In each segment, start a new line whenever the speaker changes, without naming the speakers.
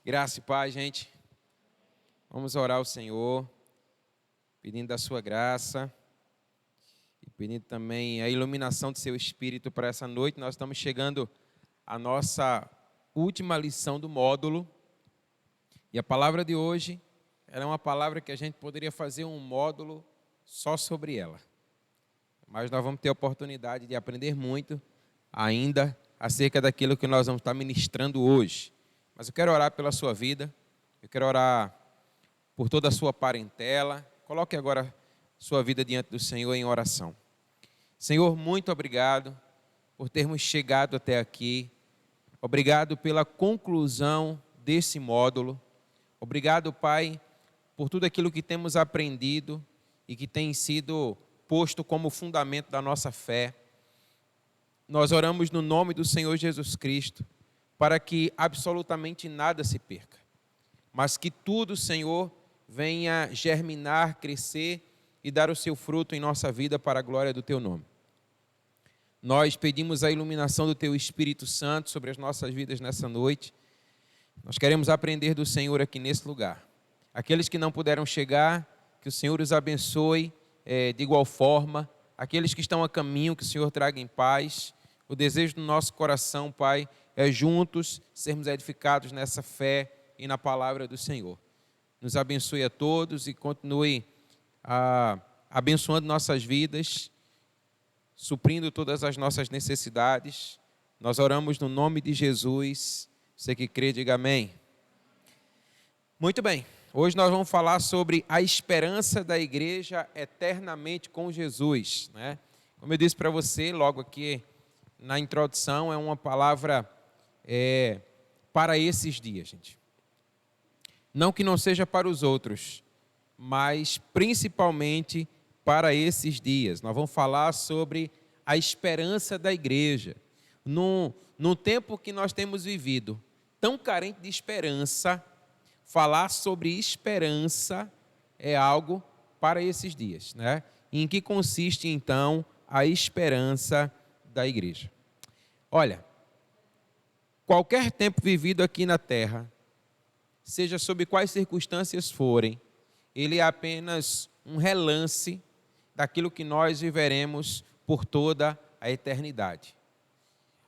Graça e paz, gente. Vamos orar ao Senhor, pedindo a sua graça e pedindo também a iluminação do seu Espírito para essa noite. Nós estamos chegando à nossa última lição do módulo. E a palavra de hoje, ela é uma palavra que a gente poderia fazer um módulo só sobre ela. Mas nós vamos ter a oportunidade de aprender muito ainda acerca daquilo que nós vamos estar ministrando hoje. Mas eu quero orar pela sua vida, eu quero orar por toda a sua parentela. Coloque agora sua vida diante do Senhor em oração. Senhor, muito obrigado por termos chegado até aqui. Obrigado pela conclusão desse módulo. Obrigado, Pai, por tudo aquilo que temos aprendido e que tem sido posto como fundamento da nossa fé. Nós oramos no nome do Senhor Jesus Cristo, para que absolutamente nada se perca, mas que tudo, Senhor, venha germinar, crescer e dar o seu fruto em nossa vida para a glória do Teu nome. Nós pedimos a iluminação do Teu Espírito Santo sobre as nossas vidas nessa noite. Nós queremos aprender do Senhor aqui nesse lugar. Aqueles que não puderam chegar, que o Senhor os abençoe de igual forma. Aqueles que estão a caminho, que o Senhor traga em paz. O desejo do nosso coração, Pai, é juntos sermos edificados nessa fé e na palavra do Senhor. Nos abençoe a todos e continue abençoando nossas vidas, suprindo todas as nossas necessidades. Nós oramos no nome de Jesus. Você que crê, diga amém. Muito bem, hoje nós vamos falar sobre a esperança da igreja eternamente com Jesus, né? Como eu disse para você logo aqui na introdução, é uma palavra para esses dias, gente. Não que não seja para os outros, mas principalmente para esses dias. Nós vamos falar sobre a esperança da igreja. Num tempo que nós temos vivido, tão carente de esperança, falar sobre esperança é algo para esses dias, né? Em que consiste, então, a esperança da igreja? Olha, qualquer tempo vivido aqui na terra, seja sob quais circunstâncias forem, ele é apenas um relance daquilo que nós viveremos por toda a eternidade.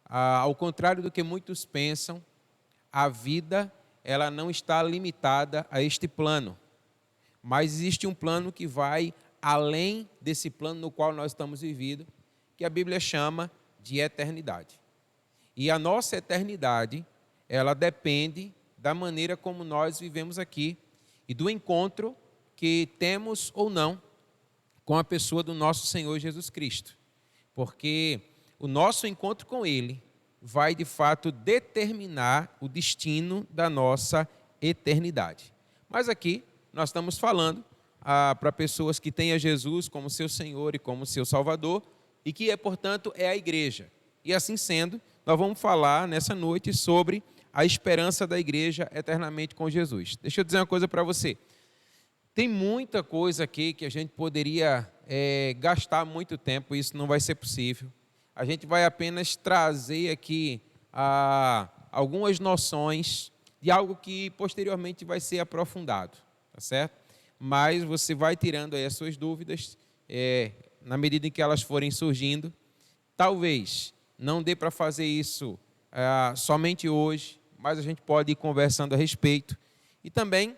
Ao contrário do que muitos pensam, a vida ela não está limitada a este plano, mas existe um plano que vai além desse plano no qual nós estamos vivendo, que a Bíblia chama de eternidade. E a nossa eternidade, ela depende da maneira como nós vivemos aqui e do encontro que temos ou não com a pessoa do nosso Senhor Jesus Cristo. Porque o nosso encontro com Ele vai, de fato, determinar o destino da nossa eternidade. Mas aqui nós estamos falando para pessoas que têm a Jesus como seu Senhor e como seu Salvador e que, portanto, é a igreja. E assim sendo, nós vamos falar nessa noite sobre a esperança da igreja eternamente com Jesus. Deixa eu dizer uma coisa para você. Tem muita coisa aqui que a gente poderia gastar muito tempo, e isso não vai ser possível. A gente vai apenas trazer aqui algumas noções de algo que posteriormente vai ser aprofundado, tá certo? Mas você vai tirando aí as suas dúvidas, na medida em que elas forem surgindo. Talvez não dê para fazer isso somente hoje, mas a gente pode ir conversando a respeito. E também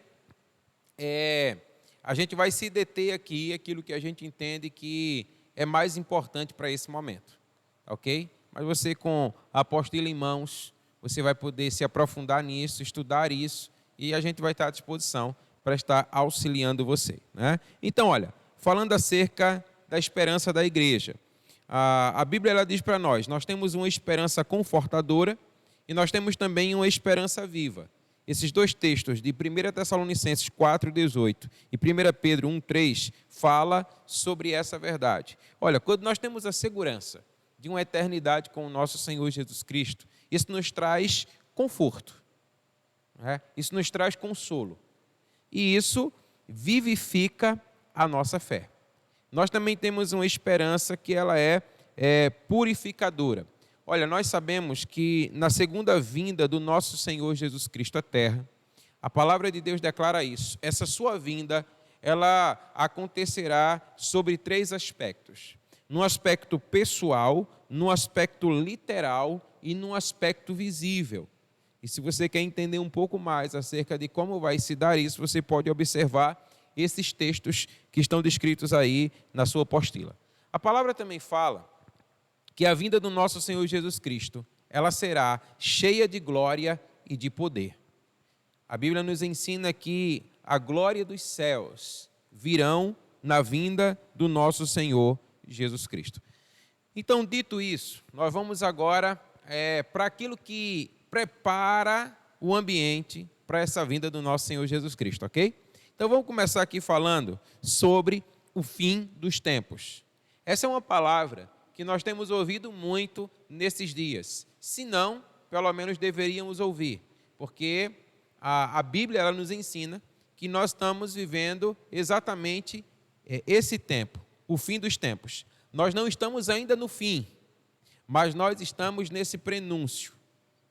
a gente vai se deter aqui aquilo que a gente entende que é mais importante para esse momento, ok? Mas você, com a apostila em mãos, você vai poder se aprofundar nisso, estudar isso, e a gente vai estar à disposição para estar auxiliando você, né? Então, olha, falando acerca da esperança da igreja, a Bíblia ela diz para nós temos uma esperança confortadora e nós temos também uma esperança viva. Esses dois textos de 1 Tessalonicenses 4,18 e 1 Pedro 1,3 fala sobre essa verdade. Olha, quando nós temos a segurança de uma eternidade com o nosso Senhor Jesus Cristo, isso nos traz conforto, né? Isso nos traz consolo. E isso vivifica a nossa fé. Nós também temos uma esperança que ela é purificadora. Olha, nós sabemos que na segunda vinda do nosso Senhor Jesus Cristo à Terra, A palavra de Deus declara isso. Essa sua vinda, ela acontecerá sobre 3 aspectos. No aspecto pessoal, no aspecto literal e no aspecto visível. E se você quer entender um pouco mais acerca de como vai se dar isso, você pode observar esses textos que estão descritos aí na sua apostila. A palavra também fala que a vinda do nosso Senhor Jesus Cristo, ela será cheia de glória e de poder. A Bíblia nos ensina que a glória dos céus virão na vinda do nosso Senhor Jesus Cristo. Então, dito isso, nós vamos agora para aquilo que prepara o ambiente para essa vinda do nosso Senhor Jesus Cristo, ok? Então, vamos começar aqui falando sobre o fim dos tempos. Essa é uma palavra que nós temos ouvido muito nesses dias. Se não, pelo menos deveríamos ouvir, porque a Bíblia ela nos ensina que nós estamos vivendo exatamente esse tempo, o fim dos tempos. Nós não estamos ainda no fim, mas nós estamos nesse prenúncio,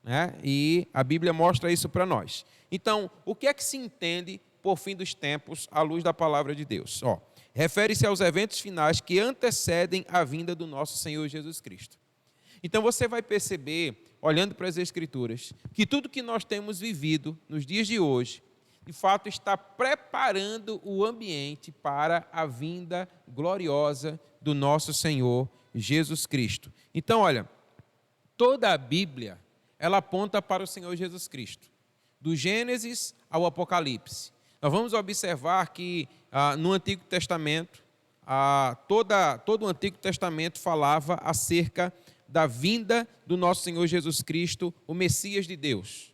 né? E a Bíblia mostra isso para nós. Então, o que é que se entende por fim dos tempos à luz da palavra de Deus? Refere-se aos eventos finais que antecedem a vinda do nosso Senhor Jesus Cristo. Então, você vai perceber, olhando para as Escrituras, que tudo que nós temos vivido nos dias de hoje, de fato está preparando o ambiente para a vinda gloriosa do nosso Senhor Jesus Cristo. Então, olha, toda a Bíblia, ela aponta para o Senhor Jesus Cristo, do Gênesis ao Apocalipse. Nós vamos observar que no Antigo Testamento, todo o Antigo Testamento falava acerca da vinda do nosso Senhor Jesus Cristo, o Messias de Deus.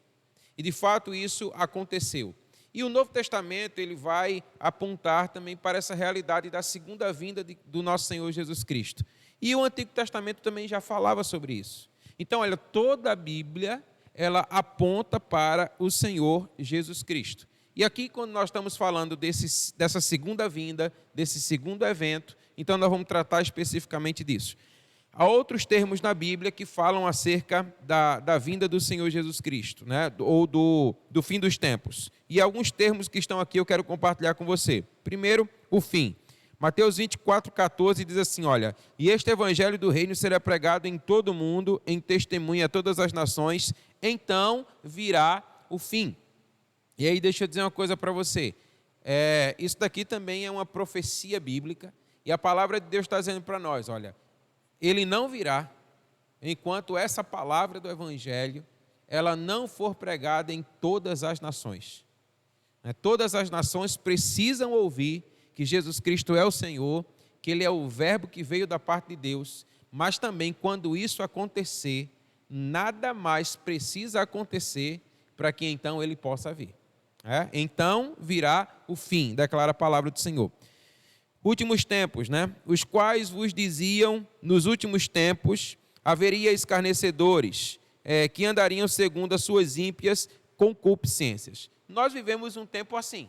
E de fato isso aconteceu. E o Novo Testamento ele vai apontar também para essa realidade da segunda vinda do nosso Senhor Jesus Cristo. E o Antigo Testamento também já falava sobre isso. Então, olha, toda a Bíblia, ela aponta para o Senhor Jesus Cristo. E aqui, quando nós estamos falando dessa segunda vinda, desse segundo evento, então nós vamos tratar especificamente disso. Há outros termos na Bíblia que falam acerca da vinda do Senhor Jesus Cristo, né? Ou do fim dos tempos. E alguns termos que estão aqui eu quero compartilhar com você. Primeiro, o fim. Mateus 24:14 diz assim, olha, e este evangelho do reino será pregado em todo o mundo, em testemunha a todas as nações, então virá o fim. E aí deixa eu dizer uma coisa para você. Isso daqui também é uma profecia bíblica, e a palavra de Deus está dizendo para nós, olha, ele não virá enquanto essa palavra do Evangelho ela não for pregada em todas as nações. Todas as nações precisam ouvir que Jesus Cristo é o Senhor, que Ele é o Verbo que veio da parte de Deus, mas também quando isso acontecer, nada mais precisa acontecer para que então Ele possa vir. Então virá o fim, declara a palavra do Senhor. Últimos tempos, né? Os quais vos diziam, nos últimos tempos, haveria escarnecedores, que andariam segundo as suas ímpias concupiscências. Nós vivemos um tempo assim.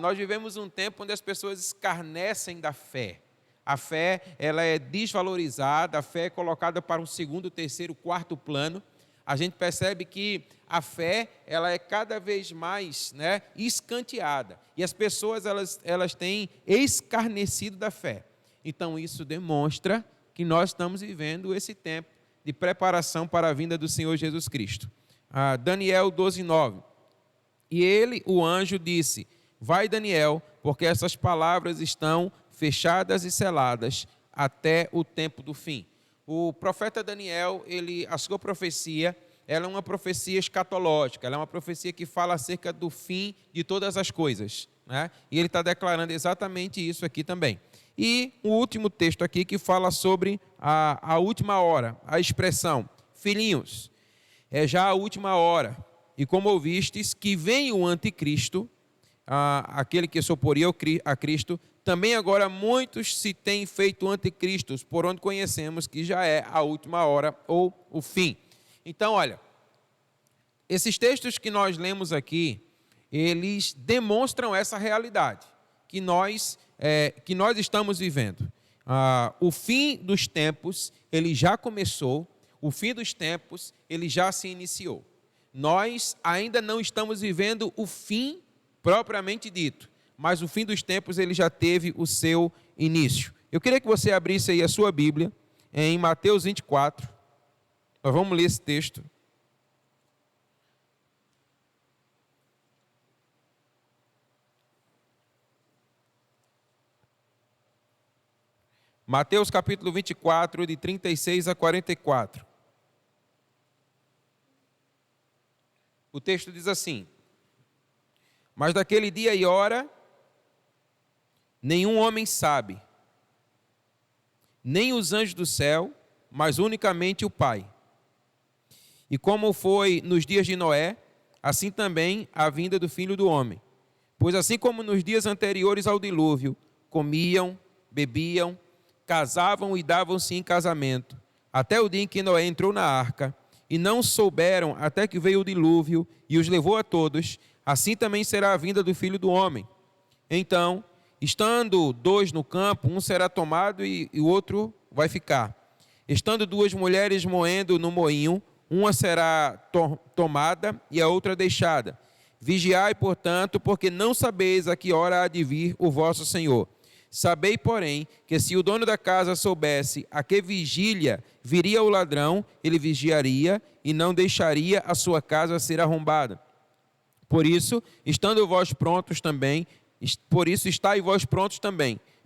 Nós vivemos um tempo onde as pessoas escarnecem da fé. A fé, ela é desvalorizada, a fé é colocada para um segundo, terceiro, quarto plano. A gente percebe que a fé ela é cada vez mais, né, escanteada. E as pessoas elas têm escarnecido da fé. Então isso demonstra que nós estamos vivendo esse tempo de preparação para a vinda do Senhor Jesus Cristo. Daniel 12:9. E ele, o anjo, disse, vai Daniel, porque essas palavras estão fechadas e seladas até o tempo do fim. O profeta Daniel, a sua profecia, ela é uma profecia escatológica, ela é uma profecia que fala acerca do fim de todas as coisas, né? E ele está declarando exatamente isso aqui também. E o último texto aqui que fala sobre a última hora, a expressão, filhinhos, é já a última hora, e como ouvistes, que vem o anticristo, aquele que se oporia a Cristo, também agora muitos se têm feito anticristos, por onde conhecemos que já é a última hora ou o fim. Então, olha, esses textos que nós lemos aqui, eles demonstram essa realidade que nós estamos vivendo. O fim dos tempos, ele já começou, o fim dos tempos, ele já se iniciou. nós ainda não estamos vivendo o fim propriamente dito, mas o fim dos tempos ele já teve o seu início. Eu queria que você abrisse aí a sua Bíblia em Mateus 24. Nós vamos ler esse texto. Mateus capítulo 24, de 36 a 44. O texto diz assim: mas daquele dia e hora, nenhum homem sabe, nem os anjos do céu, mas unicamente o Pai. E como foi nos dias de Noé, assim também a vinda do Filho do Homem. Pois assim como nos dias anteriores ao dilúvio, comiam, bebiam, casavam e davam-se em casamento, até o dia em que Noé entrou na arca, e não souberam até que veio o dilúvio e os levou a todos, assim também será a vinda do Filho do Homem. Então, estando dois no campo, um será tomado e o outro vai ficar. Estando duas mulheres moendo no moinho, uma será tomada e a outra deixada. Vigiai, portanto, porque não sabeis a que hora há de vir o vosso Senhor. Sabei, porém, que se o dono da casa soubesse a que vigília viria o ladrão, ele vigiaria e não deixaria a sua casa ser arrombada. Por isso, estai vós prontos também,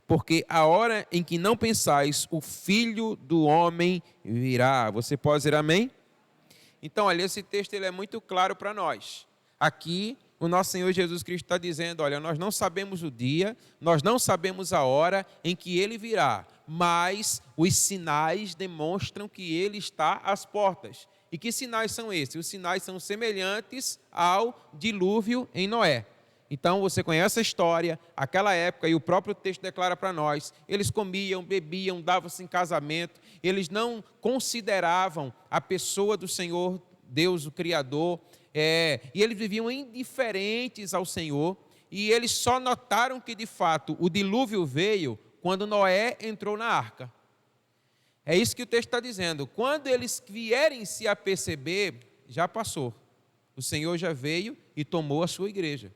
porque a hora em que não pensais, o Filho do Homem virá. Você pode dizer amém? Então, olha, esse texto ele é muito claro para nós. Aqui, o nosso Senhor Jesus Cristo está dizendo, olha, nós não sabemos o dia, nós não sabemos a hora em que Ele virá, mas os sinais demonstram que Ele está às portas. E que sinais são esses? Os sinais são semelhantes ao dilúvio em Noé. Então, você conhece a história, aquela época, e o próprio texto declara para nós, eles comiam, bebiam, davam-se em casamento, eles não consideravam a pessoa do Senhor, Deus, o Criador, e eles viviam indiferentes ao Senhor, e eles só notaram que, de fato, o dilúvio veio quando Noé entrou na arca. É isso que o texto está dizendo. Quando eles vierem se aperceber, já passou. O Senhor já veio e tomou a sua igreja.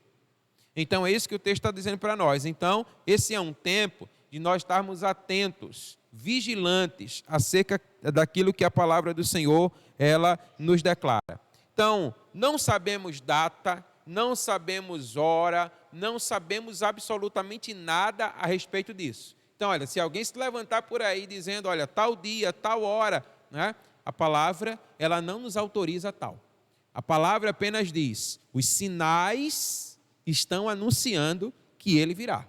Então, é isso que o texto está dizendo para nós. Então, esse é um tempo de nós estarmos atentos, vigilantes, acerca daquilo que a palavra do Senhor, ela nos declara. Então, não sabemos data, não sabemos hora, não sabemos absolutamente nada a respeito disso. Então, olha, se alguém se levantar por aí dizendo, olha, tal dia, tal hora, né? A palavra, ela não nos autoriza a tal. A palavra apenas diz, os sinais estão anunciando que ele virá.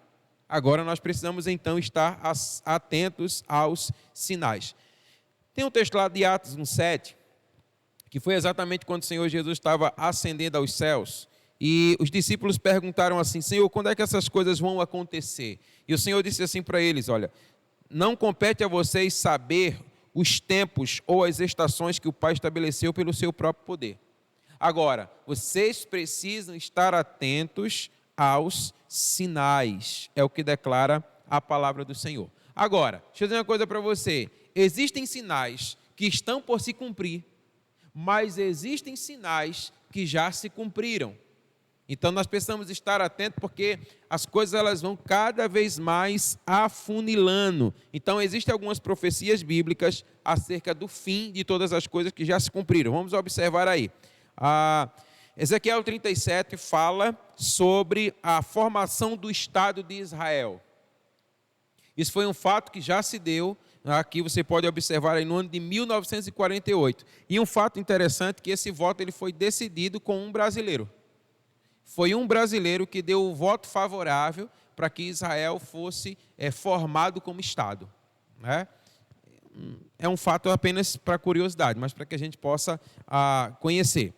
Agora nós precisamos então estar atentos aos sinais. Tem um texto lá de Atos 1:7, que foi exatamente quando o Senhor Jesus estava ascendendo aos céus, e os discípulos perguntaram assim, Senhor, quando é que essas coisas vão acontecer? E o Senhor disse assim para eles, olha, não compete a vocês saber os tempos ou as estações que o Pai estabeleceu pelo seu próprio poder. Agora, vocês precisam estar atentos aos sinais, é o que declara a palavra do Senhor. Agora, deixa eu dizer uma coisa para você, existem sinais que estão por se cumprir, mas existem sinais que já se cumpriram. Então nós precisamos estar atentos porque as coisas elas vão cada vez mais afunilando. Então existem algumas profecias bíblicas acerca do fim de todas as coisas que já se cumpriram. Vamos observar aí. Ezequiel 37 fala sobre a formação do Estado de Israel. Isso foi um fato que já se deu, aqui você pode observar aí no ano de 1948. E um fato interessante que esse voto ele foi decidido com um brasileiro. Foi um brasileiro que deu o voto favorável para que Israel fosse formado como Estado. Né? É um fato apenas para curiosidade, mas para que a gente possa conhecer.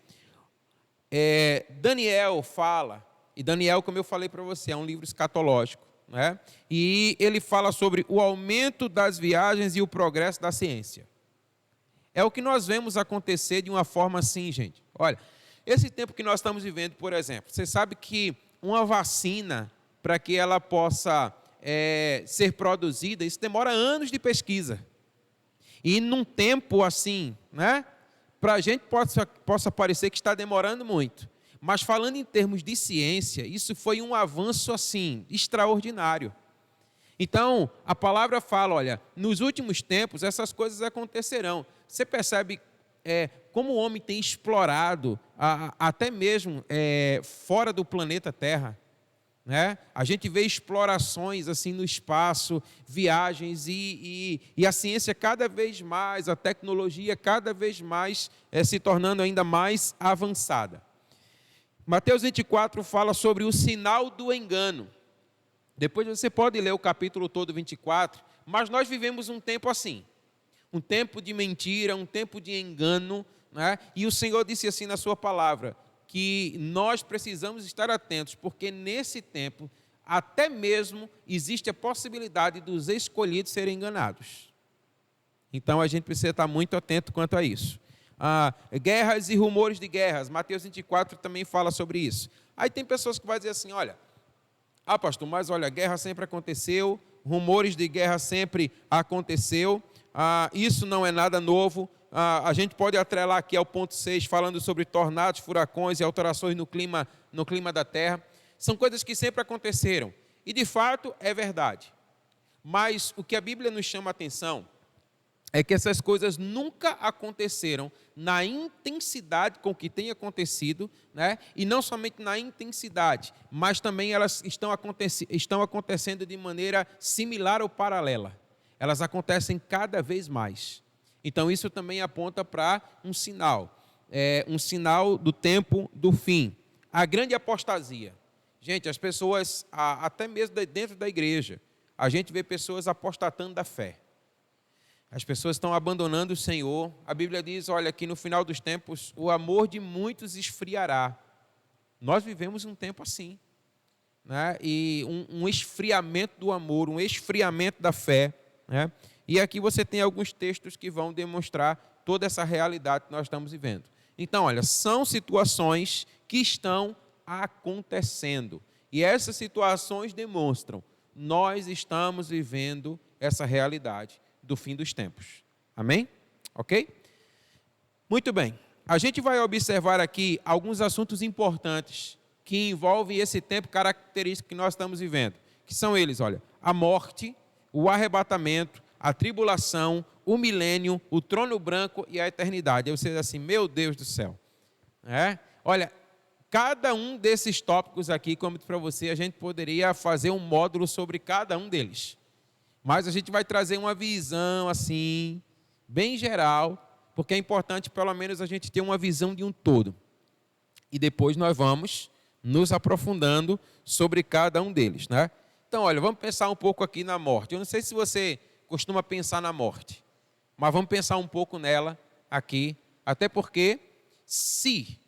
Daniel fala, e Daniel, como eu falei para você, é um livro escatológico, né? E ele fala sobre o aumento das viagens e o progresso da ciência. É o que nós vemos acontecer de uma forma assim, gente. Olha, esse tempo que nós estamos vivendo, por exemplo, você sabe que uma vacina, para que ela possa ser produzida, isso demora anos de pesquisa. E num tempo assim, né? para a gente possa parecer que está demorando muito. Mas falando em termos de ciência, isso foi um avanço assim, extraordinário. Então, a palavra fala, olha, nos últimos tempos essas coisas acontecerão. Você percebe como o homem tem explorado, até mesmo fora do planeta Terra. Né? A gente vê explorações assim no espaço, viagens e a ciência cada vez mais, a tecnologia cada vez mais se tornando ainda mais avançada. Mateus 24 fala sobre o sinal do engano. Depois você pode ler o capítulo todo 24, mas nós vivemos um tempo assim, um tempo de mentira, um tempo de engano, né? E o Senhor disse assim na sua palavra, que nós precisamos estar atentos, porque nesse tempo, até mesmo existe a possibilidade dos escolhidos serem enganados. Então a gente precisa estar muito atento quanto a isso. Guerras e rumores de guerras, Mateus 24 também fala sobre isso. Aí tem pessoas que vão dizer assim, olha, pastor, mas olha, guerra sempre aconteceu, rumores de guerra sempre aconteceu, isso não é nada novo. A gente pode atrelar aqui ao ponto 6, falando sobre tornados, furacões e alterações no clima da terra. São coisas que sempre aconteceram. E de fato é verdade. Mas o que a Bíblia nos chama a atenção é que essas coisas nunca aconteceram na intensidade com que tem acontecido, né? E não somente na intensidade, mas também elas estão acontecendo de maneira similar ou paralela. Elas acontecem cada vez mais. Então isso também aponta para um sinal do tempo do fim. A grande apostasia. Gente, as pessoas, até mesmo dentro da igreja, a gente vê pessoas apostatando da fé. As pessoas estão abandonando o Senhor. A Bíblia diz, olha, que no final dos tempos o amor de muitos esfriará. Nós vivemos um tempo assim, né? E um esfriamento do amor, um esfriamento da fé, né? E aqui você tem alguns textos que vão demonstrar toda essa realidade que nós estamos vivendo. Então, olha, são situações que estão acontecendo. E essas situações demonstram, nós estamos vivendo essa realidade do fim dos tempos. Amém? Ok? Muito bem. A gente vai observar aqui alguns assuntos importantes que envolvem esse tempo característico que nós estamos vivendo. Que são eles, olha, a morte, o arrebatamento, a tribulação, o milênio, o trono branco e a eternidade. Aí você diz assim, meu Deus do céu. Olha, cada um desses tópicos aqui, como eu disse para você, a gente poderia fazer um módulo sobre cada um deles. Mas a gente vai trazer uma visão assim, bem geral, porque é importante pelo menos a gente ter uma visão de um todo. E depois nós vamos nos aprofundando sobre cada um deles, né? Então, olha, vamos pensar um pouco aqui na morte. Eu não sei se você costuma pensar na morte, mas vamos pensar um pouco nela aqui, até porque se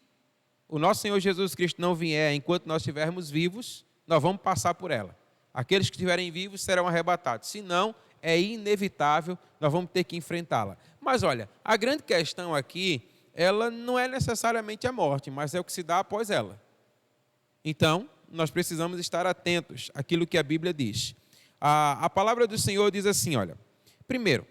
o nosso Senhor Jesus Cristo não vier enquanto nós estivermos vivos, nós vamos passar por ela. Aqueles que estiverem vivos serão arrebatados, se não, é inevitável, nós vamos ter que enfrentá-la. Mas olha, a grande questão aqui, ela não é necessariamente a morte, mas é o que se dá após ela. Então, nós precisamos estar atentos àquilo que a Bíblia diz. A palavra do Senhor diz assim, olha, primeiro,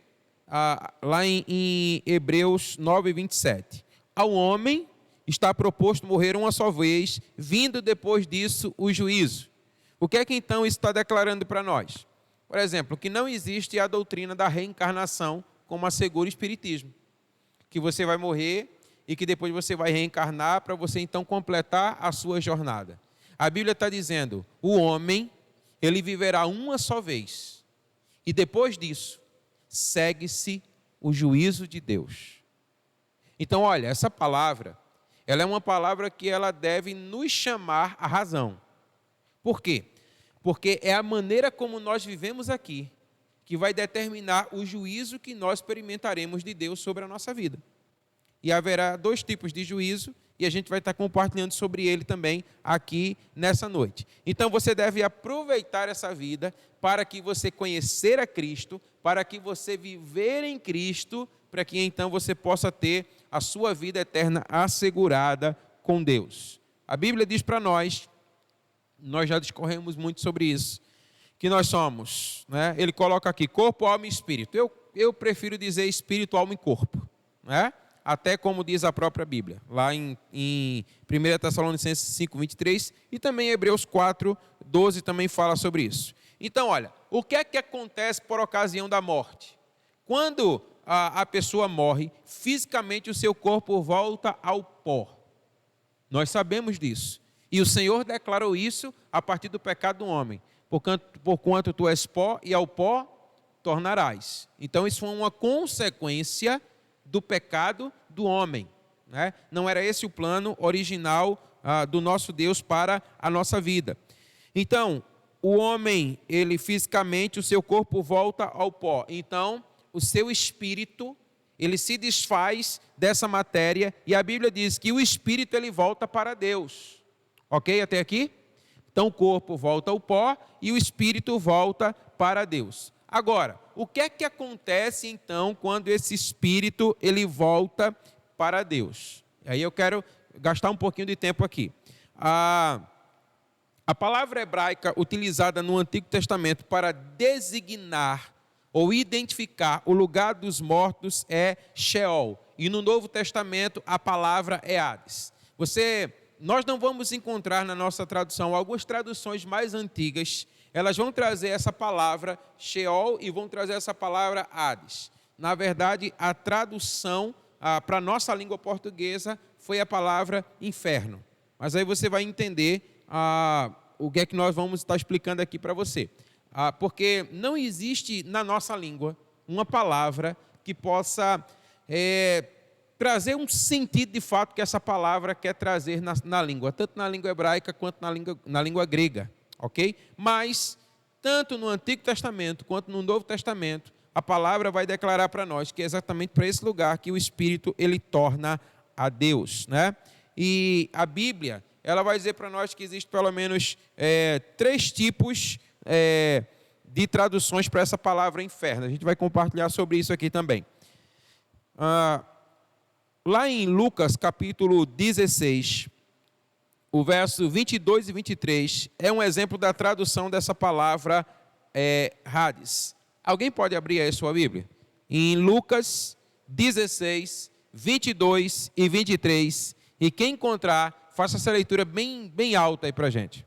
lá em Hebreus 9, 27, ao homem está proposto morrer uma só vez, vindo depois disso o juízo. O que é que então isso está declarando para nós? Por exemplo, que não existe a doutrina da reencarnação como assegura o espiritismo, que você vai morrer e que depois você vai reencarnar para você então completar a sua jornada. A Bíblia está dizendo, o homem, ele viverá uma só vez. E depois disso, segue-se o juízo de Deus. Então, olha, essa palavra, ela é uma palavra que ela deve nos chamar à razão. Por quê? Porque é a maneira como nós vivemos aqui que vai determinar o juízo que nós experimentaremos de Deus sobre a nossa vida. E haverá dois tipos de juízo, e a gente vai estar compartilhando sobre ele também aqui nessa noite. Então você deve aproveitar essa vida para que você conhecer a Cristo, para que você viver em Cristo, para que então você possa ter a sua vida eterna assegurada com Deus. A Bíblia diz para nós já discorremos muito sobre isso, que nós somos, né? Ele coloca aqui corpo, alma e espírito. Eu prefiro dizer espírito, alma e corpo, né? até como diz a própria Bíblia, lá em 1 Tessalonicenses 5:23, e também Hebreus 4:12 também fala sobre isso. Então, olha, o que é que acontece por ocasião da morte? Quando a pessoa morre, fisicamente o seu corpo volta ao pó. Nós sabemos disso. E o Senhor declarou isso a partir do pecado do homem. Porquanto tu és pó e ao pó tornarás. Então isso foi uma consequência do pecado do homem, né? Não era esse o plano original do nosso Deus para a nossa vida. Então, o homem, ele fisicamente, o seu corpo volta ao pó. Então, o seu espírito, ele se desfaz dessa matéria, e a Bíblia diz que o espírito, ele volta para Deus. Ok? Até aqui? Então, o corpo volta ao pó e o espírito volta para Deus. Agora, o que é que acontece, então, quando esse espírito, ele volta para Deus? Aí eu quero gastar um pouquinho de tempo aqui. A palavra hebraica utilizada no Antigo Testamento para designar ou identificar o lugar dos mortos é Sheol. E no Novo Testamento a palavra é Hades. Nós não vamos encontrar na nossa tradução, algumas traduções mais antigas, elas vão trazer essa palavra Sheol e vão trazer essa palavra Hades. Na verdade, a tradução para a nossa língua portuguesa foi a palavra inferno. Mas aí você vai entender o que é que nós vamos estar explicando aqui para você. Porque não existe na nossa língua uma palavra que possa trazer um sentido de fato que essa palavra quer trazer na língua, tanto na língua hebraica quanto na língua grega, ok? Mas, tanto no Antigo Testamento quanto no Novo Testamento, a palavra vai declarar para nós que é exatamente para esse lugar que o Espírito, ele torna a Deus, né? E a Bíblia, ela vai dizer para nós que existe pelo menos 3 tipos de traduções para essa palavra inferno. A gente vai compartilhar sobre isso aqui também. Lá em Lucas, capítulo 16, o verso 22 e 23, é um exemplo da tradução dessa palavra Hades. Alguém pode abrir aí a sua Bíblia? Em Lucas 16, 22 e 23, e quem encontrar, faça essa leitura bem alta aí para a gente.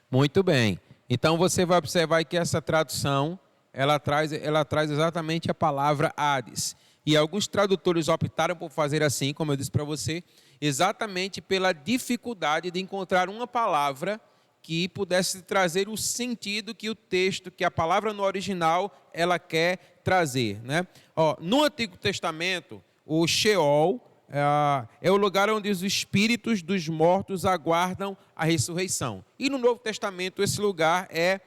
Muito bem. Então você vai observar que essa tradução, ela traz exatamente a palavra Hades. E alguns tradutores optaram por fazer assim, como eu disse para você, exatamente pela dificuldade de encontrar uma palavra que pudesse trazer o sentido que o texto, que a palavra no original, ela quer trazer, né? No Antigo Testamento, o Sheol é o lugar onde os espíritos dos mortos aguardam a ressurreição. E no Novo Testamento esse lugar é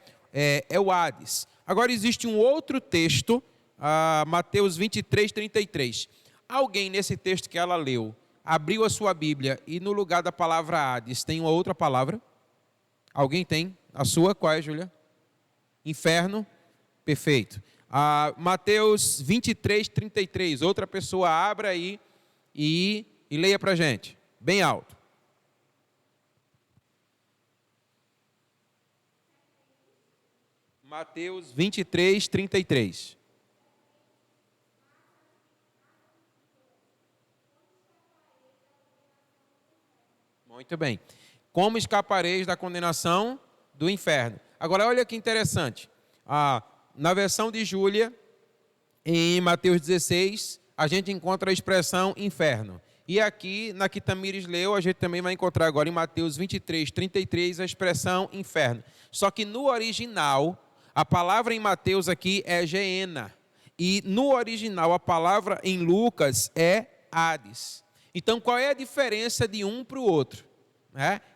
o Hades. Agora existe um outro texto, Mateus 23, 33. Alguém nesse texto que ela leu, abriu a sua Bíblia e no lugar da palavra Hades tem uma outra palavra? Alguém tem? A sua? Qual é, Júlia? Inferno? Perfeito. Mateus 23, 33. Outra pessoa abra aí e leia para a gente, bem alto. Mateus 23, 33. Muito bem. Como escapareis da condenação do inferno? Agora, olha que interessante. Na versão de Júlia, em Mateus 16, a gente encontra a expressão inferno. E aqui, na que Tamires leu, a gente também vai encontrar agora em Mateus 23, 33, a expressão inferno. Só que no original, a palavra em Mateus aqui é Geena. E no original, a palavra em Lucas é Hades. Então, qual é a diferença de um para o outro?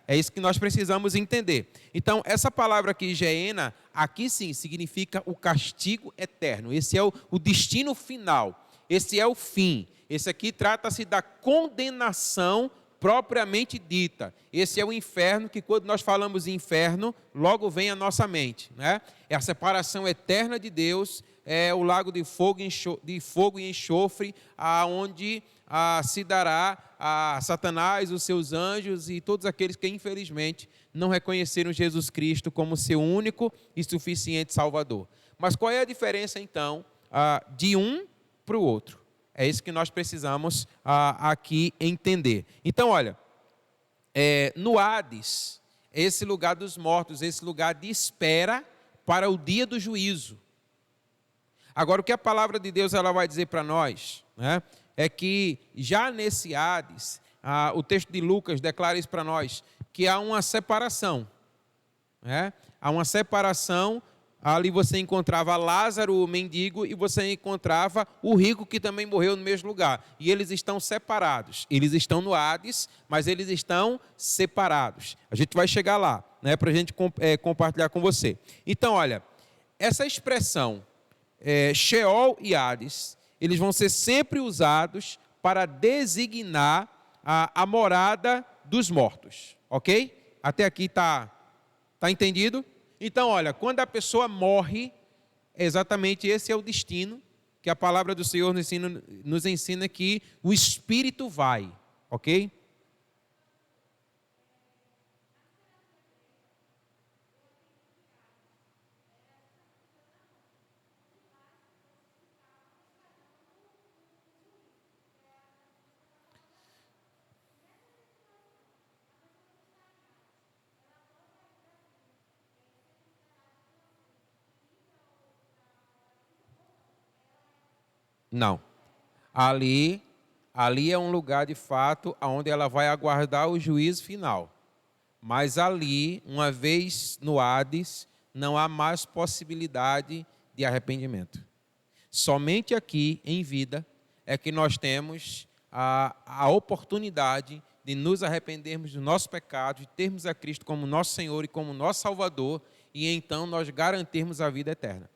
É isso que nós precisamos entender. Então, essa palavra aqui, Geena, aqui sim, significa o castigo eterno. Esse é o destino final. Esse é o fim. Esse aqui trata-se da condenação propriamente dita. Esse é o inferno, que quando nós falamos em inferno, logo vem à nossa mente, né? É a separação eterna de Deus, é o lago de fogo e enxofre, aonde se dará a Satanás, os seus anjos e todos aqueles que, infelizmente, não reconheceram Jesus Cristo como seu único e suficiente Salvador. Mas qual é a diferença, então, de um para o outro? É isso que nós precisamos aqui entender. Então, olha, no Hades, esse lugar dos mortos, esse lugar de espera para o dia do juízo. Agora, o que a palavra de Deus ela vai dizer para nós, né, é que já nesse Hades, o texto de Lucas declara isso para nós, que há uma separação. Né? Há uma separação. Ali você encontrava Lázaro, o mendigo, e você encontrava o rico que também morreu no mesmo lugar. E eles estão separados. Eles estão no Hades, mas eles estão separados. A gente vai chegar lá, né, para a gente compartilhar com você. Então, olha, essa expressão Sheol e Hades, eles vão ser sempre usados para designar a morada dos mortos. Ok? Até aqui tá entendido? Então, olha, quando a pessoa morre, exatamente esse é o destino que a palavra do Senhor nos ensina que o espírito vai, ok? Não. Ali é um lugar de fato onde ela vai aguardar o juízo final. Mas ali, uma vez no Hades, não há mais possibilidade de arrependimento. Somente aqui, em vida, é que nós temos a oportunidade de nos arrependermos dos nossos pecados, de termos a Cristo como nosso Senhor e como nosso Salvador, e então nós garantirmos a vida eterna.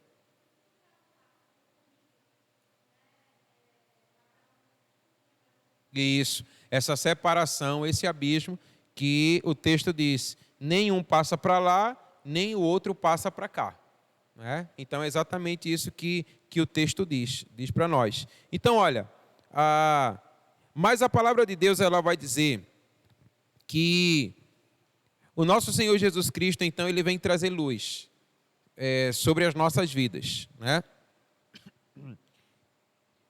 Isso, essa separação, esse abismo que o texto diz, nenhum passa para lá, nem o outro passa para cá. Né? Então é exatamente isso que o texto diz para nós. Então olha, mas a palavra de Deus ela vai dizer que o nosso Senhor Jesus Cristo, então, ele vem trazer luz sobre as nossas vidas. Né?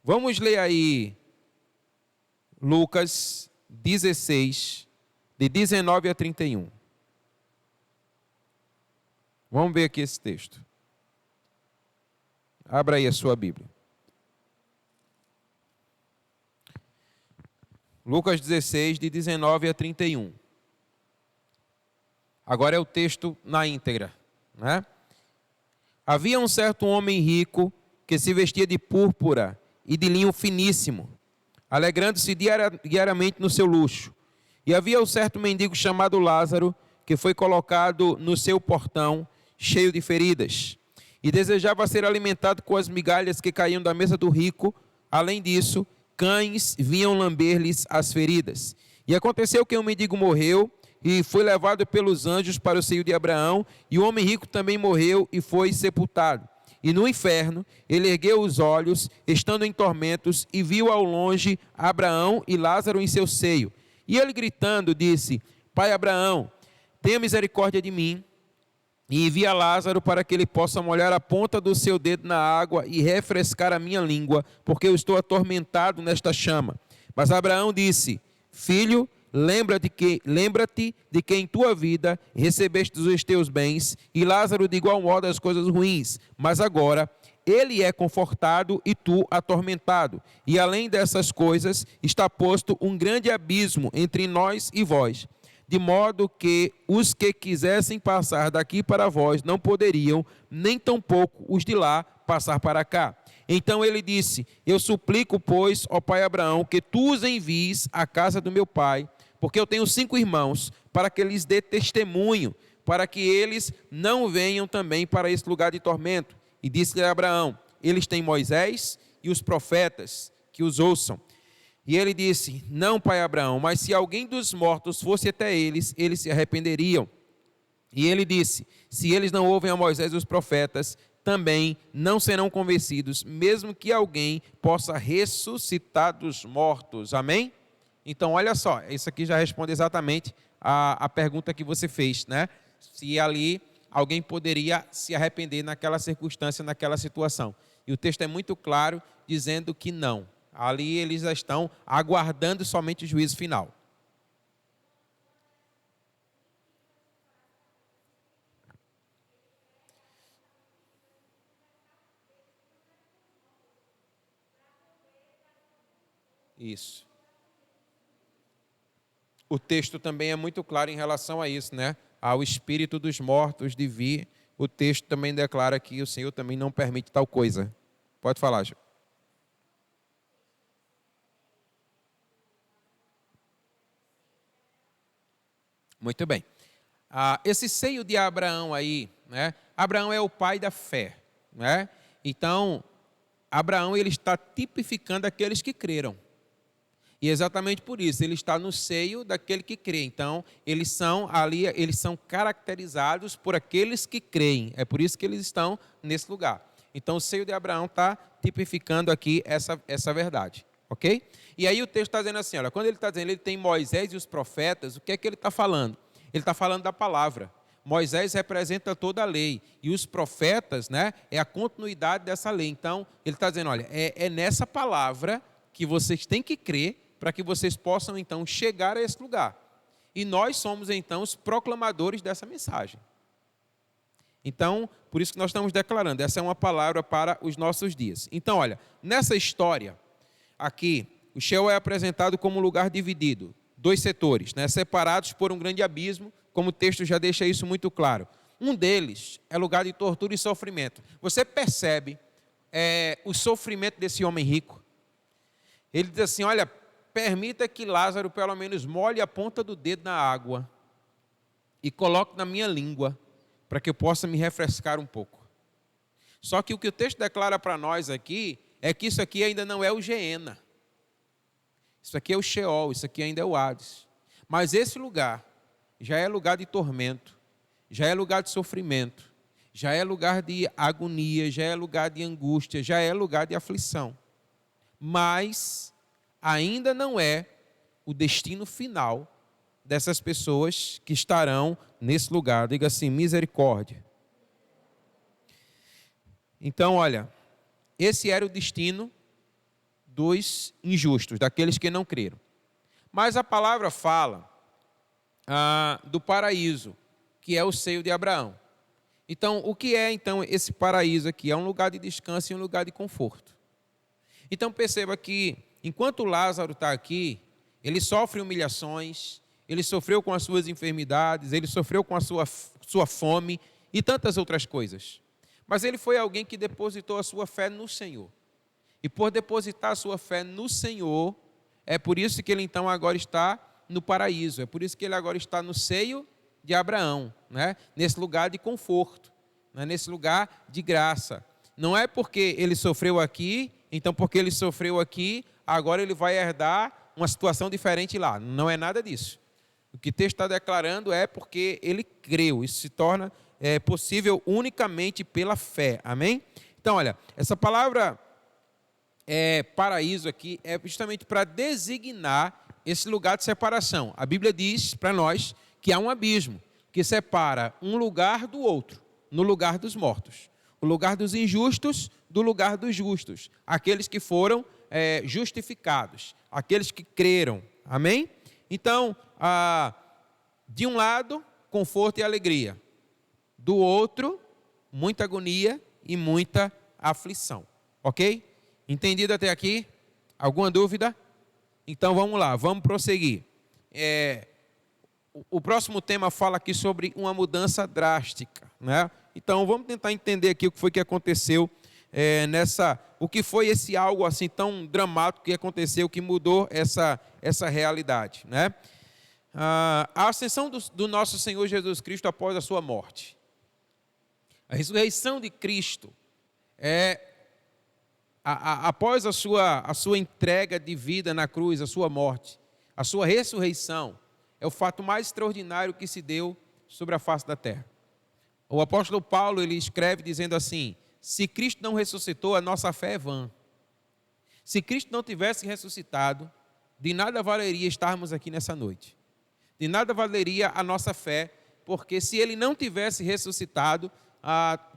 Vamos ler aí Lucas 16, de 19 a 31. Vamos ver aqui esse texto. Abra aí a sua Bíblia. Lucas 16, de 19 a 31. Agora é o texto na íntegra. Né? Havia um certo homem rico que se vestia de púrpura e de linho finíssimo, alegrando-se diariamente no seu luxo. E havia um certo mendigo chamado Lázaro, que foi colocado no seu portão, cheio de feridas, e desejava ser alimentado com as migalhas que caíam da mesa do rico. Além disso, cães vinham lamber-lhes as feridas. E aconteceu que um mendigo morreu e foi levado pelos anjos para o seio de Abraão, e o homem rico também morreu e foi sepultado. E no inferno, ele ergueu os olhos, estando em tormentos, e viu ao longe Abraão e Lázaro em seu seio. E ele gritando disse: Pai Abraão, tenha misericórdia de mim, e envia Lázaro para que ele possa molhar a ponta do seu dedo na água e refrescar a minha língua, porque eu estou atormentado nesta chama. Mas Abraão disse: Filho, lembra-te de que em tua vida recebeste os teus bens, e Lázaro de igual modo as coisas ruins, mas agora ele é confortado e tu atormentado. E além dessas coisas, está posto um grande abismo entre nós e vós, de modo que os que quisessem passar daqui para vós não poderiam, nem tampouco os de lá passar para cá. Então ele disse: Eu suplico, pois, ó pai Abraão, que tu os envies à casa do meu pai, porque eu tenho 5 irmãos, para que lhes dê testemunho, para que eles não venham também para esse lugar de tormento. E disse-lhe Abraão: Eles têm Moisés e os profetas que os ouçam. E ele disse: não, pai Abraão, mas se alguém dos mortos fosse até eles, eles se arrependeriam. E ele disse: se eles não ouvem a Moisés e os profetas, também não serão convencidos, mesmo que alguém possa ressuscitar dos mortos. Amém? Então, olha só, isso aqui já responde exatamente a pergunta que você fez, né? Se ali alguém poderia se arrepender naquela circunstância, naquela situação. E o texto é muito claro, dizendo que não. Ali eles já estão aguardando somente o juízo final. Isso. O texto também é muito claro em relação a isso, né? Ao espírito dos mortos de vir, o texto também declara que o Senhor também não permite tal coisa. Pode falar, Gil. Muito bem. Esse seio de Abraão aí, né? Abraão é o pai da fé, né? Então, Abraão ele está tipificando aqueles que creram. E exatamente por isso, ele está no seio daquele que crê. Então, eles são caracterizados por aqueles que creem. É por isso que eles estão nesse lugar. Então, o seio de Abraão está tipificando aqui essa verdade. Ok? E aí o texto está dizendo assim, olha, quando ele está dizendo ele tem Moisés e os profetas, o que é que ele está falando? Ele está falando da palavra. Moisés representa toda a lei. E os profetas, né, é a continuidade dessa lei. Então, ele está dizendo, olha, é nessa palavra que vocês têm que crer para que vocês possam, então, chegar a esse lugar. E nós somos, então, os proclamadores dessa mensagem. Então, por isso que nós estamos declarando, essa é uma palavra para os nossos dias. Então, olha, nessa história, aqui, o Sheol é apresentado como um lugar dividido, dois setores, né, separados por um grande abismo, como o texto já deixa isso muito claro. Um deles é lugar de tortura e sofrimento. Você percebe o sofrimento desse homem rico? Ele diz assim, olha, permita que Lázaro pelo menos molhe a ponta do dedo na água e coloque na minha língua, para que eu possa me refrescar um pouco. Só que o que o texto declara para nós aqui, é que isso aqui ainda não é o Geena. Isso aqui é o Sheol, isso aqui ainda é o Hades. Mas esse lugar já é lugar de tormento, já é lugar de sofrimento, já é lugar de agonia, já é lugar de angústia, já é lugar de aflição. Mas ainda não é o destino final dessas pessoas que estarão nesse lugar. Diga assim, misericórdia. Então, olha, esse era o destino dos injustos, daqueles que não creram. Mas a palavra fala do paraíso, que é o seio de Abraão. Então, o que é então esse paraíso aqui? É um lugar de descanso e um lugar de conforto. Então, perceba que, enquanto Lázaro está aqui, ele sofre humilhações, ele sofreu com as suas enfermidades, ele sofreu com a sua fome e tantas outras coisas. Mas ele foi alguém que depositou a sua fé no Senhor. E por depositar a sua fé no Senhor, é por isso que ele então agora está no paraíso, é por isso que ele agora está no seio de Abraão, né? Nesse lugar de conforto, né? Nesse lugar de graça. Não é porque ele sofreu aqui, então porque ele sofreu aqui, agora ele vai herdar uma situação diferente lá. Não é nada disso. O que o texto está declarando é porque ele creu. Isso se torna possível unicamente pela fé. Amém? Então, olha, essa palavra paraíso aqui é justamente para designar esse lugar de separação. A Bíblia diz para nós que há um abismo que separa um lugar do outro, no lugar dos mortos. O lugar dos injustos do lugar dos justos. Aqueles que foram justificados, aqueles que creram. Amém? Então, de um lado, conforto e alegria. Do outro, muita agonia e muita aflição. Ok? Entendido até aqui? Alguma dúvida? Então vamos lá, vamos prosseguir. O próximo tema fala aqui sobre uma mudança drástica, né? Então vamos tentar entender aqui o que foi que aconteceu o que foi esse algo assim tão dramático que aconteceu, que mudou essa realidade, né? A ascensão do nosso Senhor Jesus Cristo após a sua morte. A ressurreição de Cristo é após a sua entrega de vida na cruz, a sua morte, a sua ressurreição, é o fato mais extraordinário que se deu sobre a face da terra. O apóstolo Paulo, ele escreve dizendo assim: se Cristo não ressuscitou, a nossa fé é vã. Se Cristo não tivesse ressuscitado, de nada valeria estarmos aqui nessa noite. De nada valeria a nossa fé, porque se ele não tivesse ressuscitado,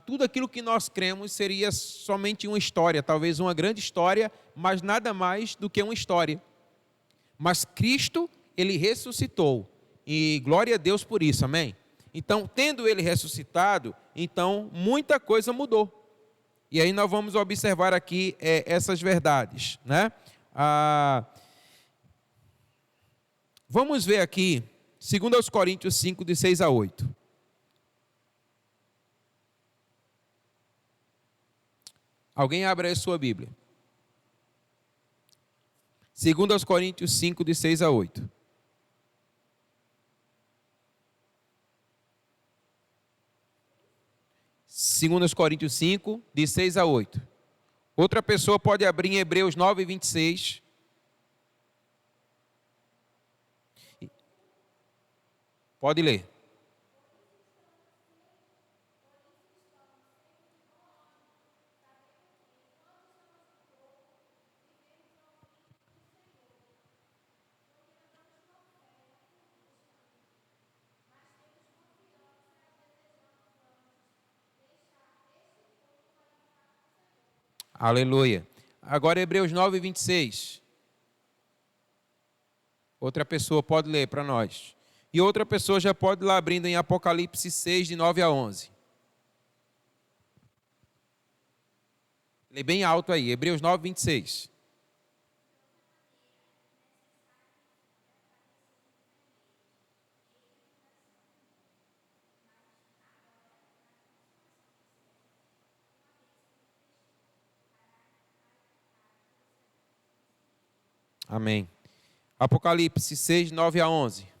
tudo aquilo que nós cremos seria somente uma história, talvez uma grande história, mas nada mais do que uma história. Mas Cristo, ele ressuscitou, e glória a Deus por isso, amém? Então, tendo ele ressuscitado, então muita coisa mudou. E aí nós vamos observar aqui essas verdades, né? Vamos ver aqui, 2 Coríntios 5, de 6 a 8. Alguém abra aí a sua Bíblia. 2 Coríntios 5, de 6 a 8. Segundas Coríntios 5, de 6 a 8. Outra pessoa pode abrir em Hebreus 9, 26. Pode ler. Aleluia. Agora Hebreus 9, 26. Outra pessoa pode ler para nós. E outra pessoa já pode ir lá abrindo em Apocalipse 6, de 9 a 11. Lê bem alto aí, Hebreus 9, 26. Amém. Apocalipse 6, 9 a 11.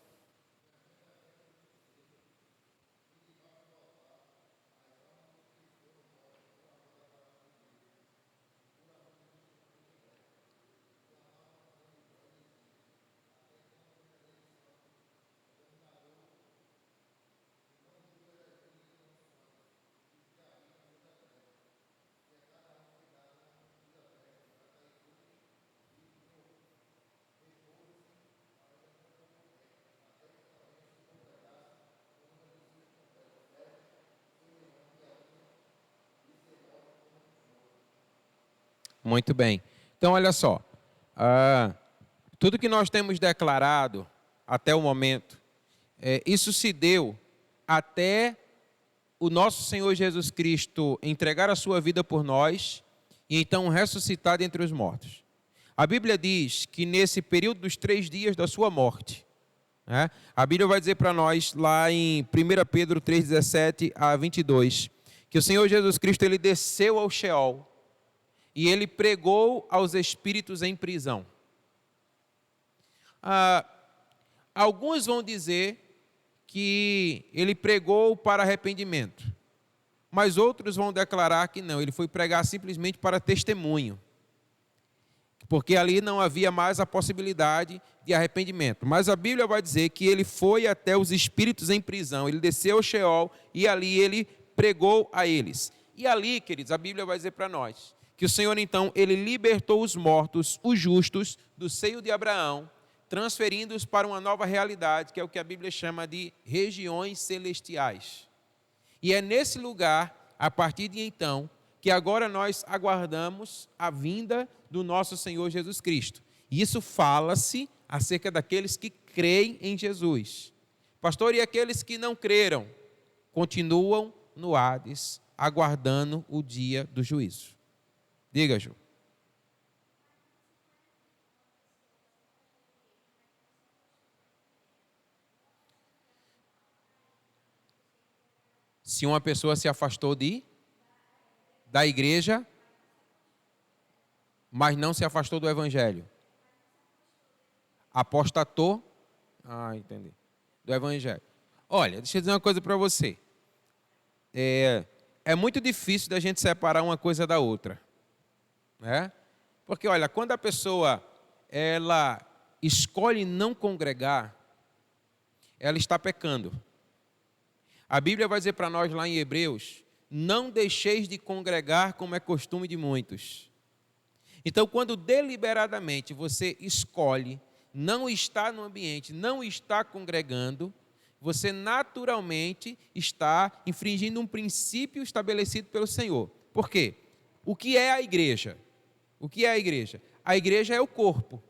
Muito bem. Então, olha só. Tudo que nós temos declarado até o momento, isso se deu até o nosso Senhor Jesus Cristo entregar a sua vida por nós e então ressuscitar dentre os mortos. A Bíblia diz que nesse período dos 3 dias da sua morte, né, a Bíblia vai dizer para nós lá em 1 Pedro 3, 17 a 22, que o Senhor Jesus Cristo ele desceu ao Sheol e ele pregou aos espíritos em prisão. Alguns vão dizer que ele pregou para arrependimento, mas outros vão declarar que não, ele foi pregar simplesmente para testemunho, porque ali não havia mais a possibilidade de arrependimento. Mas a Bíblia vai dizer que ele foi até os espíritos em prisão, ele desceu ao Sheol e ali ele pregou a eles. E ali, queridos, a Bíblia vai dizer para nós que o Senhor então, ele libertou os mortos, os justos, do seio de Abraão, transferindo-os para uma nova realidade, que é o que a Bíblia chama de regiões celestiais. E é nesse lugar, a partir de então, que agora nós aguardamos a vinda do nosso Senhor Jesus Cristo. E isso fala-se acerca daqueles que creem em Jesus. Pastor, e aqueles que não creram, continuam no Hades, aguardando o dia do juízo. Diga, Ju. Se uma pessoa se afastou da igreja, mas não se afastou do evangelho. Apostatou, entendi, do evangelho. Olha, deixa eu dizer uma coisa para você. É muito difícil da gente separar uma coisa da outra. né? Porque, olha, quando a pessoa ela escolhe não congregar, ela está pecando. A Bíblia vai dizer para nós lá em Hebreus: não deixeis de congregar como é costume de muitos. Então, quando deliberadamente você escolhe não estar no ambiente, não estar congregando, você naturalmente está infringindo um princípio estabelecido pelo Senhor. Por quê? O que é a igreja? O que é a igreja? A igreja é o corpo.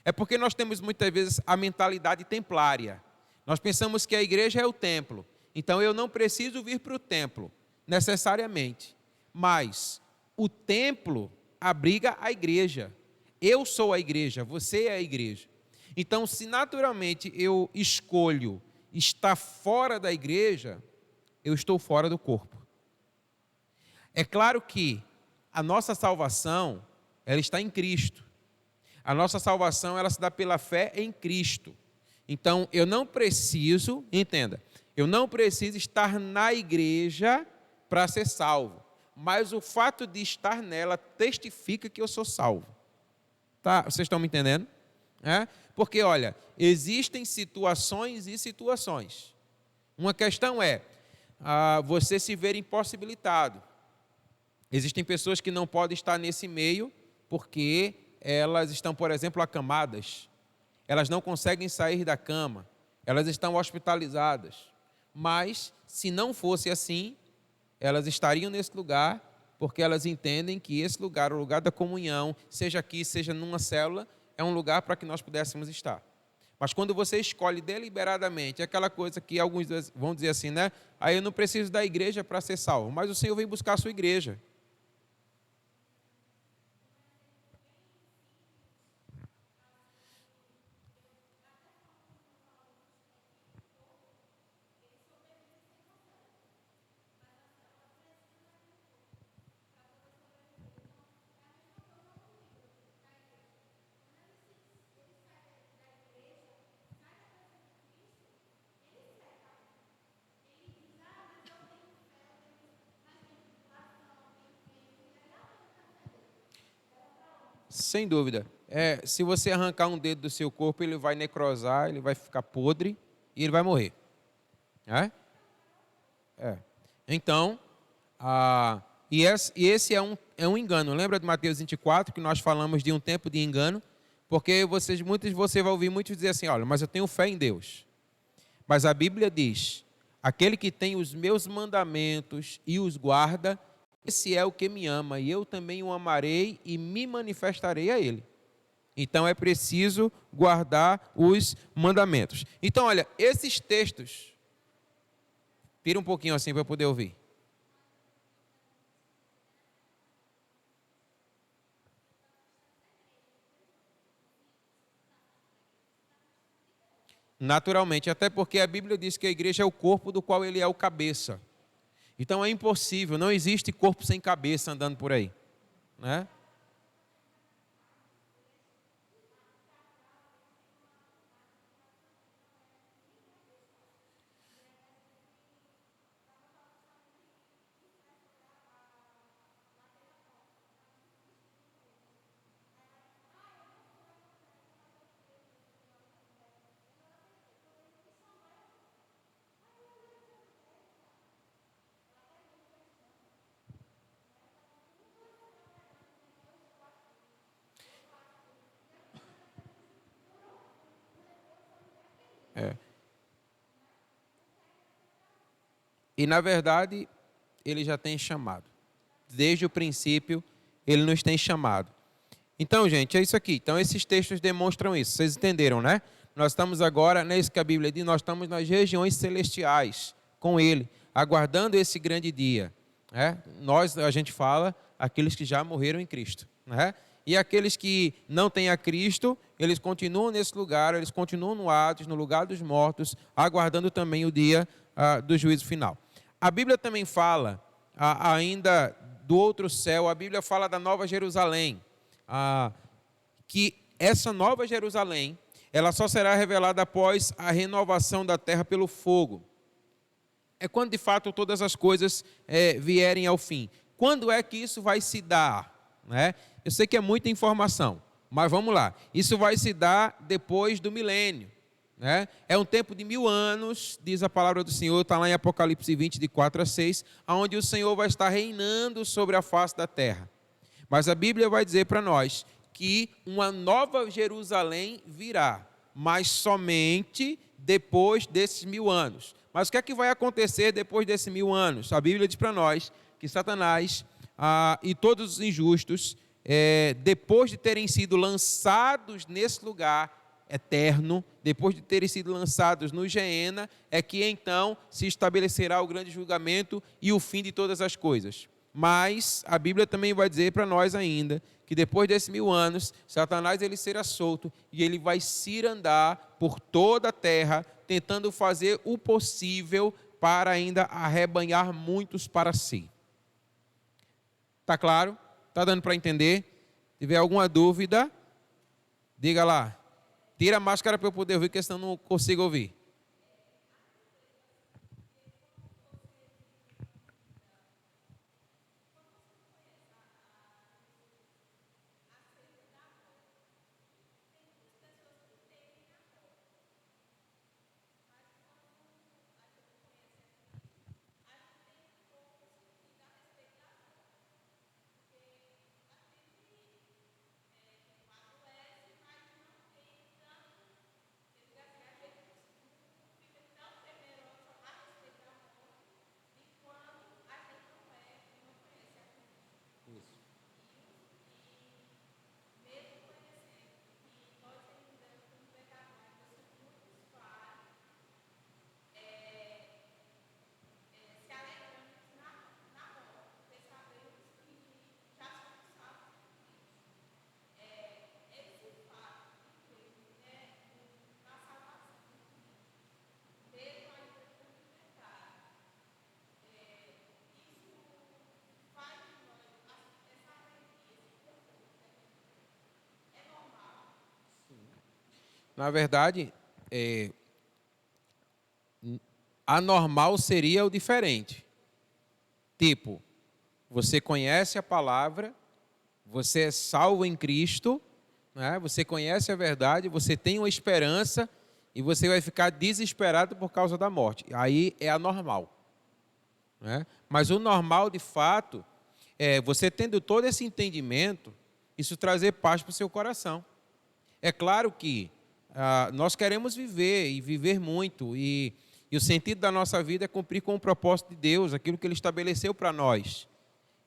É porque nós temos muitas vezes a mentalidade templária. Nós pensamos que a igreja é o templo. Então eu não preciso vir para o templo, necessariamente. Mas o templo abriga a igreja. Eu sou a igreja, você é a igreja. Então, se naturalmente eu escolho estar fora da igreja, eu estou fora do corpo. É claro que a nossa salvação, ela está em Cristo. A nossa salvação, ela se dá pela fé em Cristo. Então, eu não preciso, entenda, eu não preciso estar na igreja para ser salvo. Mas o fato de estar nela testifica que eu sou salvo. Tá? Vocês estão me entendendo? Porque, olha, existem situações e situações. Uma questão é você se ver impossibilitado. Existem pessoas que não podem estar nesse meio porque elas estão, por exemplo, acamadas. Elas não conseguem sair da cama. Elas estão hospitalizadas. Mas, se não fosse assim, elas estariam nesse lugar porque elas entendem que esse lugar, o lugar da comunhão, seja aqui, seja numa célula, é um lugar para que nós pudéssemos estar. Mas quando você escolhe deliberadamente, é aquela coisa que alguns vão dizer assim, né? Aí eu não preciso da igreja para ser salvo, mas o Senhor vem buscar a sua igreja. Sem dúvida. Se você arrancar um dedo do seu corpo, ele vai necrosar, ele vai ficar podre e ele vai morrer. Então, esse é um engano. Lembra de Mateus 24, que nós falamos de um tempo de engano? Porque muitos de vocês vão ouvir muitos dizer assim, olha, mas eu tenho fé em Deus. Mas a Bíblia diz, aquele que tem os meus mandamentos e os guarda, esse é o que me ama, e eu também o amarei e me manifestarei a ele. Então é preciso guardar os mandamentos. Então, olha, esses textos, tira um pouquinho assim para eu poder ouvir. Naturalmente, até porque a Bíblia diz que a igreja é o corpo do qual ele é o cabeça. Então é impossível, não existe corpo sem cabeça andando por aí, né? E na verdade, ele já tem chamado. Desde o princípio, ele nos tem chamado. Então, gente, é isso aqui. Então, esses textos demonstram isso. Vocês entenderam, né? Nós estamos agora, não é isso que a Bíblia diz, nós estamos nas regiões celestiais com ele, aguardando esse grande dia. A gente fala, aqueles que já morreram em Cristo. E aqueles que não têm a Cristo, eles continuam nesse lugar, eles continuam no Hades, no lugar dos mortos, aguardando também o dia do juízo final. A Bíblia também fala ainda do outro céu, a Bíblia fala da Nova Jerusalém, que essa Nova Jerusalém, ela só será revelada após a renovação da terra pelo fogo. É quando de fato todas as coisas vierem ao fim. Quando é que isso vai se dar? né? Eu sei que é muita informação, mas vamos lá. Isso vai se dar depois do milênio, né? É um tempo de 1000 anos, diz a palavra do Senhor, está lá em Apocalipse 20, de 4 a 6, onde o Senhor vai estar reinando sobre a face da terra. Mas a Bíblia vai dizer para nós que uma nova Jerusalém virá, mas somente depois desses 1000 anos. Mas o que é que vai acontecer depois desses 1000 anos? A Bíblia diz para nós que Satanás e todos os injustos, depois de terem sido lançados nesse lugar eterno, depois de terem sido lançados no Geena, é que então se estabelecerá o grande julgamento e o fim de todas as coisas. Mas a Bíblia também vai dizer para nós ainda que depois desses 1000 anos, Satanás ele será solto e ele vai cirandar por toda a terra, tentando fazer o possível para ainda arrebanhar muitos para si. Está claro? Está dando para entender? Se tiver alguma dúvida, diga lá. Tira a máscara para eu poder ouvir, porque senão não consigo ouvir. Na verdade, anormal seria o diferente. Tipo, você conhece a palavra, você é salvo em Cristo, né? Você conhece a verdade, você tem uma esperança e você vai ficar desesperado por causa da morte. Aí é anormal, né? Mas o normal, de fato, é você tendo todo esse entendimento, isso trazer paz para o seu coração. É claro que nós queremos viver e viver muito, e o sentido da nossa vida é cumprir com o propósito de Deus, aquilo que Ele estabeleceu para nós.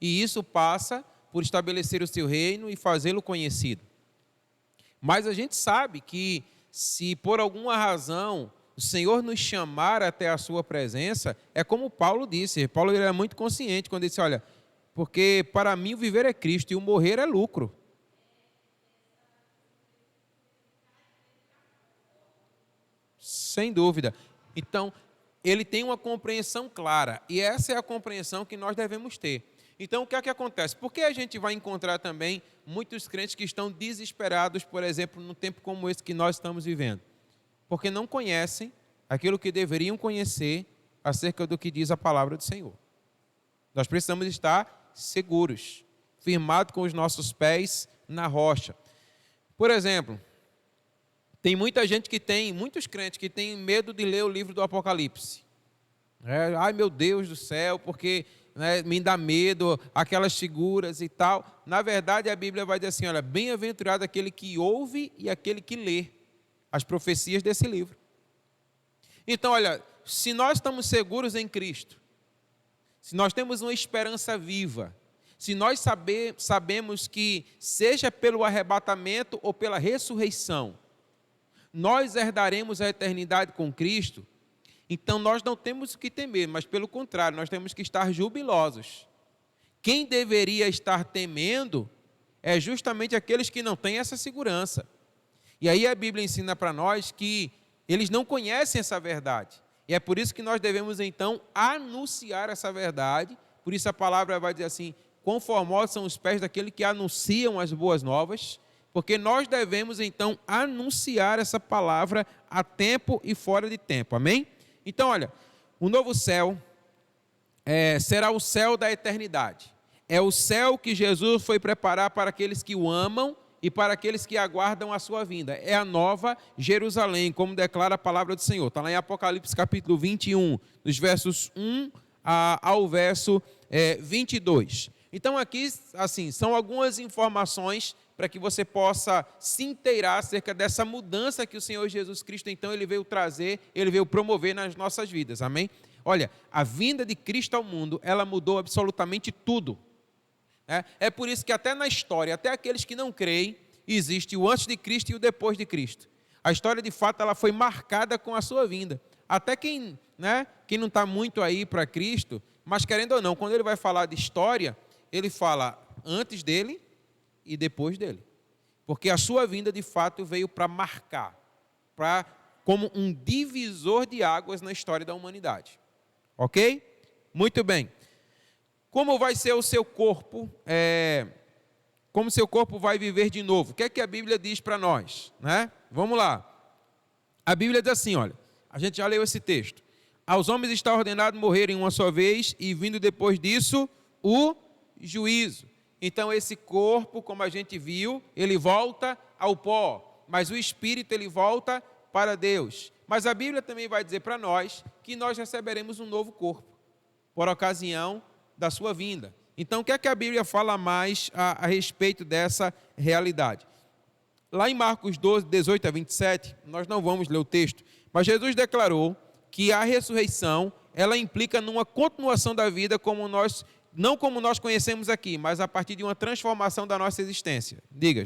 E isso passa por estabelecer o seu reino e fazê-lo conhecido. Mas a gente sabe que se por alguma razão o Senhor nos chamar até a sua presença, é como Paulo disse. Paulo era muito consciente quando ele disse, olha, porque para mim o viver é Cristo e o morrer é lucro. Sem dúvida. Então, ele tem uma compreensão clara, e essa é a compreensão que nós devemos ter. Então, o que é que acontece? Por que a gente vai encontrar também muitos crentes que estão desesperados, por exemplo, num tempo como esse que nós estamos vivendo? Porque não conhecem aquilo que deveriam conhecer acerca do que diz a palavra do Senhor. Nós precisamos estar seguros, firmados com os nossos pés na rocha. Por exemplo, tem muita gente muitos crentes que têm medo de ler o livro do Apocalipse. Ai, meu Deus do céu, porque me dá medo, aquelas figuras e tal. Na verdade, a Bíblia vai dizer assim, olha, bem-aventurado aquele que ouve e aquele que lê as profecias desse livro. Então, olha, se nós estamos seguros em Cristo, se nós temos uma esperança viva, se nós sabemos que, seja pelo arrebatamento ou pela ressurreição, nós herdaremos a eternidade com Cristo, então nós não temos o que temer, mas pelo contrário, nós temos que estar jubilosos. Quem deveria estar temendo é justamente aqueles que não têm essa segurança. E aí a Bíblia ensina para nós que eles não conhecem essa verdade. E é por isso que nós devemos então anunciar essa verdade. Por isso a palavra vai dizer assim, quão formosos são os pés daqueles que anunciam as boas novas, porque nós devemos então anunciar essa palavra a tempo e fora de tempo, amém? Então olha, o novo céu será o céu da eternidade. é o céu que Jesus foi preparar para aqueles que o amam e para aqueles que aguardam a sua vinda. É a nova Jerusalém, como declara a palavra do Senhor. Está lá em Apocalipse capítulo 21, dos versos 1 ao verso 22. Então aqui, assim, são algumas informações para que você possa se inteirar acerca dessa mudança que o Senhor Jesus Cristo, então, ele veio trazer, ele veio promover nas nossas vidas, amém? Olha, a vinda de Cristo ao mundo, ela mudou absolutamente tudo. É por isso que até na história, até aqueles que não creem, existe o antes de Cristo e o depois de Cristo. A história, de fato, ela foi marcada com a sua vinda. Até quem não está muito aí para Cristo, mas querendo ou não, quando ele vai falar de história, ele fala antes dele e depois dele. Porque a sua vinda, de fato, veio para marcar, como um divisor de águas na história da humanidade. Ok? Muito bem. Como vai ser o seu corpo? Como seu corpo vai viver de novo? O que é que a Bíblia diz para nós? Vamos lá. A Bíblia diz assim, olha, a gente já leu esse texto. Aos homens está ordenado morrerem uma só vez e vindo depois disso o juízo. Então esse corpo, como a gente viu, ele volta ao pó, mas o espírito ele volta para Deus. Mas a Bíblia também vai dizer para nós que nós receberemos um novo corpo, por ocasião da sua vinda. Então, o que é que a Bíblia fala mais a respeito dessa realidade? Lá em Marcos 12, 18 a 27, nós não vamos ler o texto, mas Jesus declarou que a ressurreição, ela implica numa continuação da vida não como nós conhecemos aqui, mas a partir de uma transformação da nossa existência. Diga.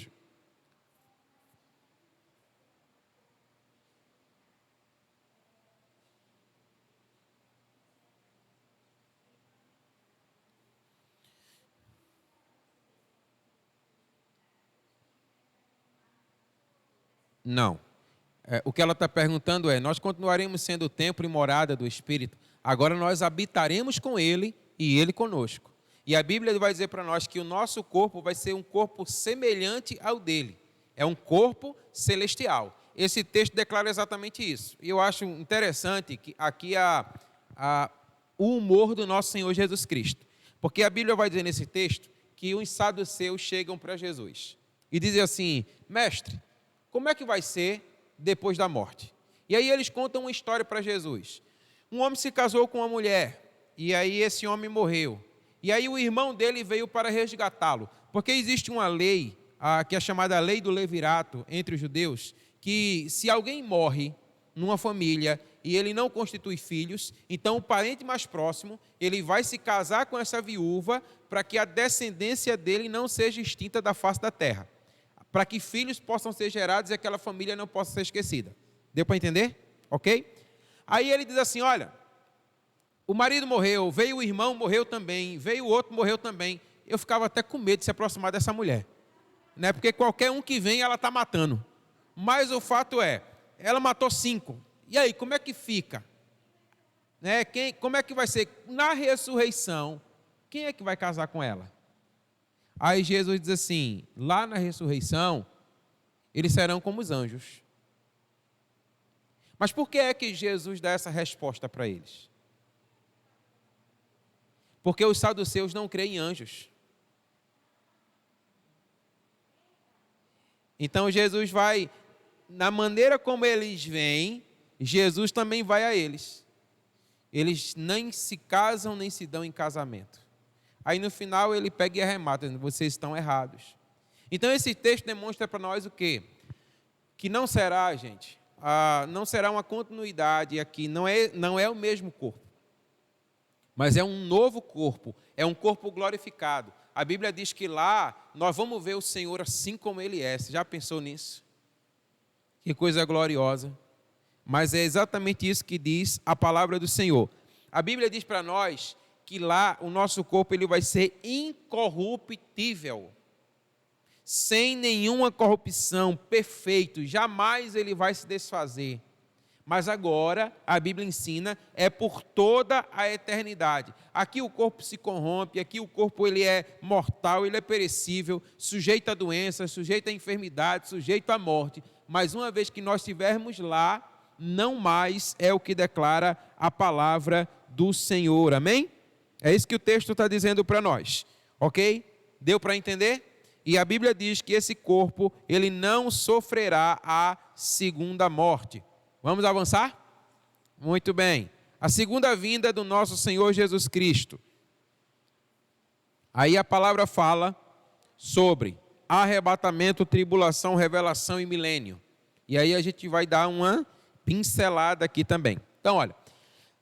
Não. O que ela está perguntando é, nós continuaremos sendo o templo e morada do Espírito, agora nós habitaremos com Ele e Ele conosco. E a Bíblia vai dizer para nós que o nosso corpo vai ser um corpo semelhante ao dele. É um corpo celestial. Esse texto declara exatamente isso. E eu acho interessante que aqui o humor do nosso Senhor Jesus Cristo. Porque a Bíblia vai dizer nesse texto que os saduceus chegam para Jesus e dizem assim, mestre, como é que vai ser depois da morte? E aí eles contam uma história para Jesus. Um homem se casou com uma mulher, e aí esse homem morreu. E aí o irmão dele veio para resgatá-lo. Porque existe uma lei, que é chamada lei do levirato entre os judeus, que se alguém morre numa família e ele não constitui filhos, então o parente mais próximo, ele vai se casar com essa viúva para que a descendência dele não seja extinta da face da terra. Para que filhos possam ser gerados e aquela família não possa ser esquecida. Deu para entender? Ok? Aí ele diz assim, olha, o marido morreu, veio o irmão, morreu também, veio o outro, morreu também. Eu ficava até com medo de se aproximar dessa mulher. Porque qualquer um que vem, ela está matando. Mas o fato é, ela matou 5. E aí, como é que fica? Como é que vai ser? Na ressurreição, quem é que vai casar com ela? Aí Jesus diz assim, lá na ressurreição, eles serão como os anjos. Mas por que é que Jesus dá essa resposta para eles? Porque os saduceus não creem em anjos. Então Jesus vai, na maneira como eles vêm, Jesus também vai a eles. Eles nem se casam, nem se dão em casamento. Aí no final ele pega e arremata, dizendo, vocês estão errados. Então esse texto demonstra para nós o quê? Que não será, gente, não será uma continuidade aqui, não é o mesmo corpo. Mas é um novo corpo, é um corpo glorificado. A Bíblia diz que lá nós vamos ver o Senhor assim como Ele é. Você já pensou nisso? Que coisa gloriosa. Mas é exatamente isso que diz a palavra do Senhor. A Bíblia diz para nós que lá o nosso corpo ele vai ser incorruptível, sem nenhuma corrupção, perfeito, jamais ele vai se desfazer. Mas agora, a Bíblia ensina, é por toda a eternidade. Aqui o corpo se corrompe, aqui o corpo ele é mortal, ele é perecível, sujeito a doenças, sujeito a enfermidade, sujeito à morte. Mas uma vez que nós estivermos lá, não mais é o que declara a palavra do Senhor. Amém? É isso que o texto está dizendo para nós. Ok? Deu para entender? E a Bíblia diz que esse corpo, ele não sofrerá a segunda morte. Vamos avançar? Muito bem. A segunda vinda do nosso Senhor Jesus Cristo. Aí a palavra fala sobre arrebatamento, tribulação, revelação e milênio. E aí a gente vai dar uma pincelada aqui também. Então, olha,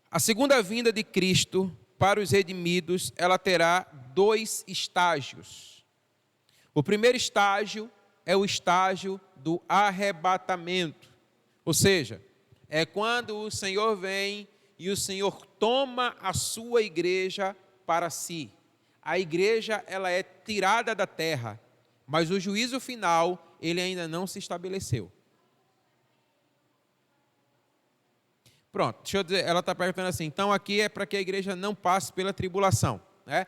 a segunda vinda de Cristo para os redimidos, ela terá 2 estágios. O primeiro estágio é o estágio do arrebatamento. Ou seja, é quando o Senhor vem e o Senhor toma a sua igreja para si. A igreja, ela é tirada da terra, mas o juízo final, ele ainda não se estabeleceu. Pronto, deixa eu dizer, ela está perguntando assim, então aqui é para que a igreja não passe pela tribulação, né?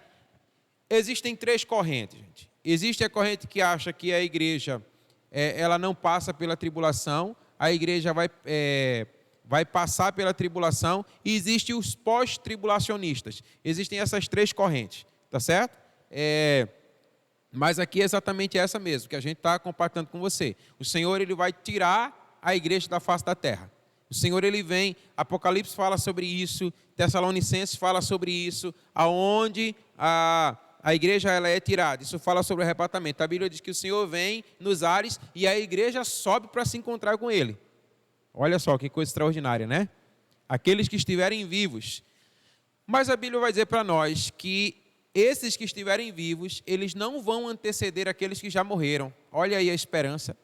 Existem 3 correntes, gente. Existe a corrente que acha que a igreja, ela não passa pela tribulação, a igreja vai passar pela tribulação, e existem os pós-tribulacionistas. Existem essas 3 correntes, tá certo? Mas aqui é exatamente essa mesmo, que a gente está compartilhando com você. O Senhor, ele vai tirar a igreja da face da terra. O Senhor, ele vem, Apocalipse fala sobre isso, Tessalonicenses fala sobre isso, aonde a igreja ela é tirada. Isso fala sobre o arrebatamento. A Bíblia diz que o Senhor vem nos ares e a igreja sobe para se encontrar com ele. Olha só que coisa extraordinária, né? Aqueles que estiverem vivos. Mas a Bíblia vai dizer para nós que esses que estiverem vivos, eles não vão anteceder aqueles que já morreram. Olha aí a esperança.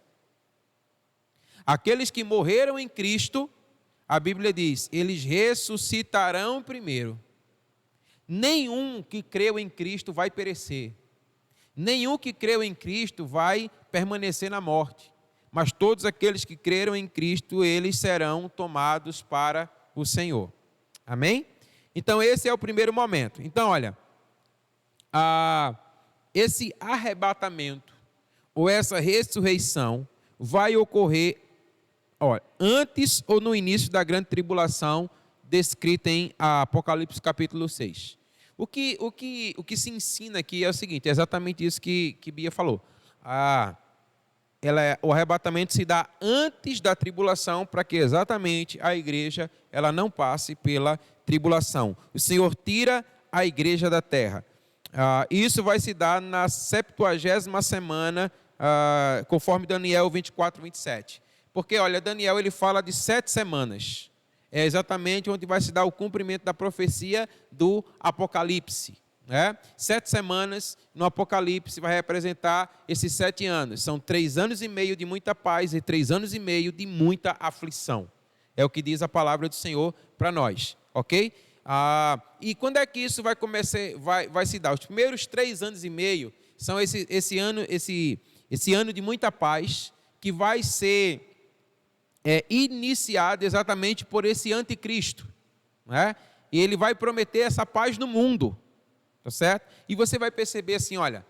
Aqueles que morreram em Cristo, a Bíblia diz, eles ressuscitarão primeiro. Nenhum que creu em Cristo vai perecer. Nenhum que creu em Cristo vai permanecer na morte. Mas todos aqueles que creram em Cristo, eles serão tomados para o Senhor. Amém? Então esse é o primeiro momento. Então olha, esse arrebatamento, ou essa ressurreição, vai ocorrer antes ou no início da grande tribulação descrita em Apocalipse capítulo 6. O que se ensina aqui é o seguinte, é exatamente isso que Bia falou. O arrebatamento se dá antes da tribulação, para que exatamente a igreja ela não passe pela tribulação. O Senhor tira a igreja da terra. Isso vai se dar na 70ª semana, conforme Daniel 24, 27. Porque, olha, Daniel ele fala de 7 semanas. É exatamente onde vai se dar o cumprimento da profecia do Apocalipse. 7 semanas no Apocalipse vai representar esses 7 anos. São 3 anos e meio de muita paz e 3 anos e meio de muita aflição. É o que diz a palavra do Senhor para nós, ok? E quando é que isso vai se dar? Os primeiros 3 anos e meio são esse ano de muita paz, que vai ser iniciado exatamente por esse anticristo, né? E ele vai prometer essa paz no mundo, tá certo? E você vai perceber assim, olha,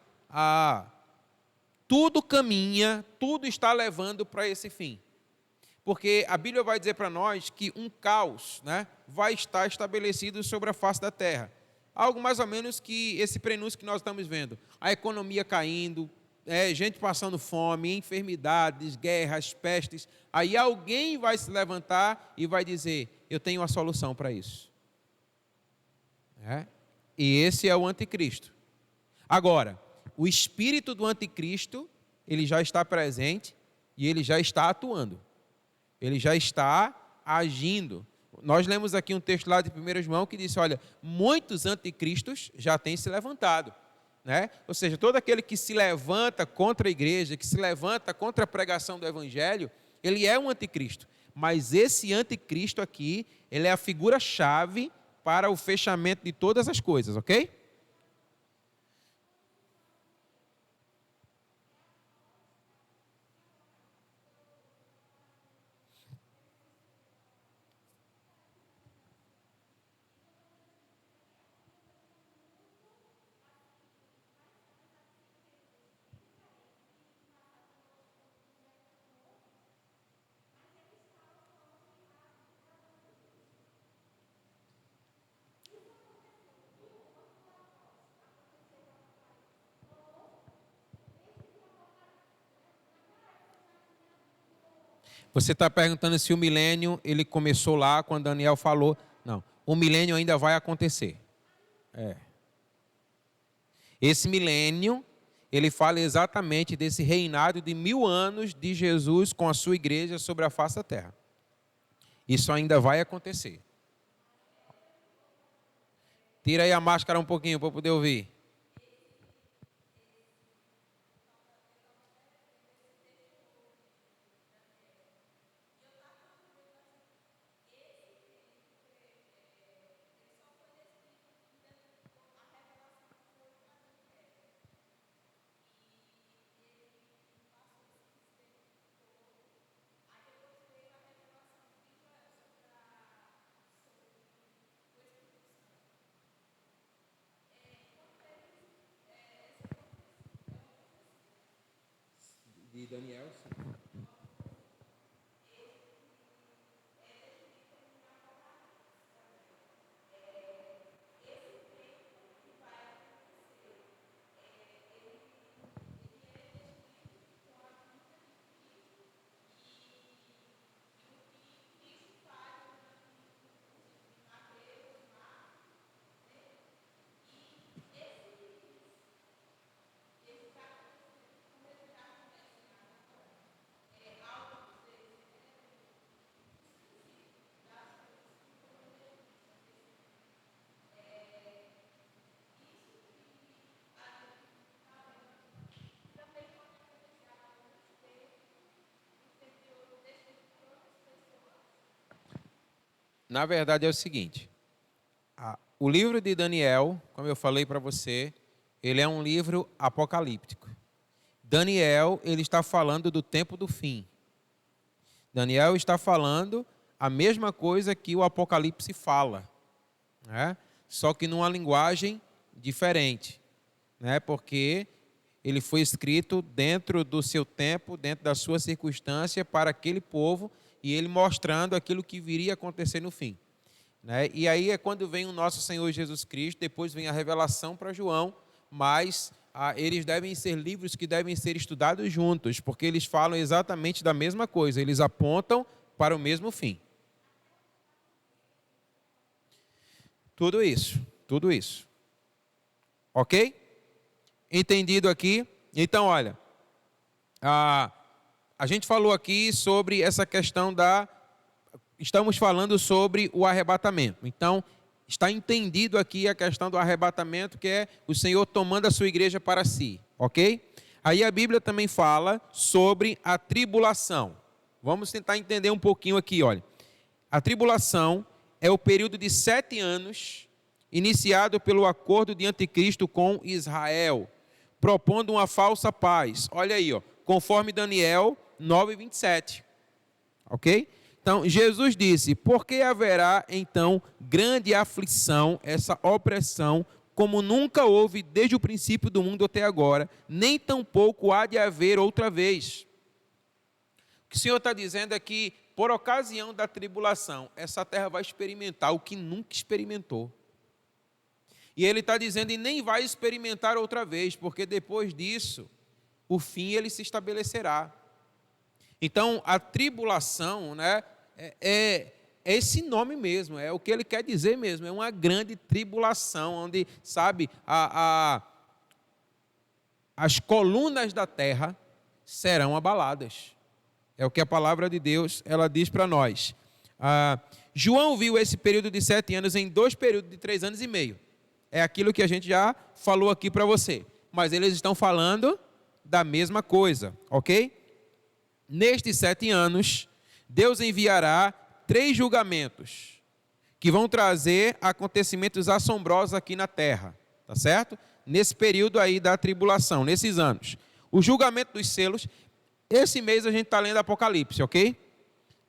tudo caminha, tudo está levando para esse fim. Porque a Bíblia vai dizer para nós que um caos, né, vai estar estabelecido sobre a face da terra. Algo mais ou menos que esse prenúncio que nós estamos vendo. A economia caindo, gente passando fome, enfermidades, guerras, pestes. Aí alguém vai se levantar e vai dizer, eu tenho uma solução para isso. E esse é o anticristo. Agora, o espírito do anticristo, ele já está presente e ele já está atuando. Ele já está agindo. Nós lemos aqui um texto lá de 1 João que diz, olha, muitos anticristos já têm se levantado. Né? Ou seja, todo aquele que se levanta contra a igreja, que se levanta contra a pregação do evangelho, ele é um anticristo. Mas esse anticristo aqui, ele é a figura-chave para o fechamento de todas as coisas, ok? Você está perguntando se o milênio ele começou lá quando Daniel falou. Não, o milênio ainda vai acontecer. Esse milênio, ele fala exatamente desse reinado de 1000 anos de Jesus com a sua igreja sobre a face da terra. Isso ainda vai acontecer. Tira aí a máscara um pouquinho para eu poder ouvir. De Daniel, sim. Na verdade é o seguinte, o livro de Daniel, como eu falei para você, ele é um livro apocalíptico. Daniel, ele está falando do tempo do fim. Daniel está falando a mesma coisa que o Apocalipse fala, né? Só que numa linguagem diferente, né? Porque ele foi escrito dentro do seu tempo, dentro da sua circunstância, para aquele povo, e ele mostrando aquilo que viria a acontecer no fim, né? E aí é quando vem o nosso Senhor Jesus Cristo, depois vem a revelação para João, mas eles devem ser livros que devem ser estudados juntos, porque eles falam exatamente da mesma coisa, eles apontam para o mesmo fim. Tudo isso. Ok? Entendido aqui? Então, olha, a gente falou aqui sobre essa questão estamos falando sobre o arrebatamento. Então, está entendido aqui a questão do arrebatamento, que é o Senhor tomando a sua igreja para si, ok? Aí a Bíblia também fala sobre a tribulação. Vamos tentar entender um pouquinho aqui, olha. A tribulação é o período de 7 anos, iniciado pelo acordo de anticristo com Israel, propondo uma falsa paz. Olha aí, ó, conforme Daniel 9:27, ok? Então, Jesus disse, porque haverá, então, grande aflição, essa opressão, como nunca houve desde o princípio do mundo até agora, nem tampouco há de haver outra vez. O que o Senhor está dizendo é que, por ocasião da tribulação, essa terra vai experimentar o que nunca experimentou. E Ele está dizendo, e nem vai experimentar outra vez, porque depois disso, o fim ele se estabelecerá. Então, a tribulação, né, é esse nome mesmo, é o que ele quer dizer mesmo, é uma grande tribulação, onde, sabe, as colunas da terra serão abaladas. É o que a palavra de Deus, ela diz para nós. João viu esse período de 7 anos em 2 períodos de 3 anos e meio. É aquilo que a gente já falou aqui para você. Mas eles estão falando da mesma coisa, ok? Nestes 7 anos, Deus enviará 3 julgamentos que vão trazer acontecimentos assombrosos aqui na terra, tá certo? Nesse período aí da tribulação, nesses anos. O julgamento dos selos, esse mês a gente está lendo Apocalipse, ok?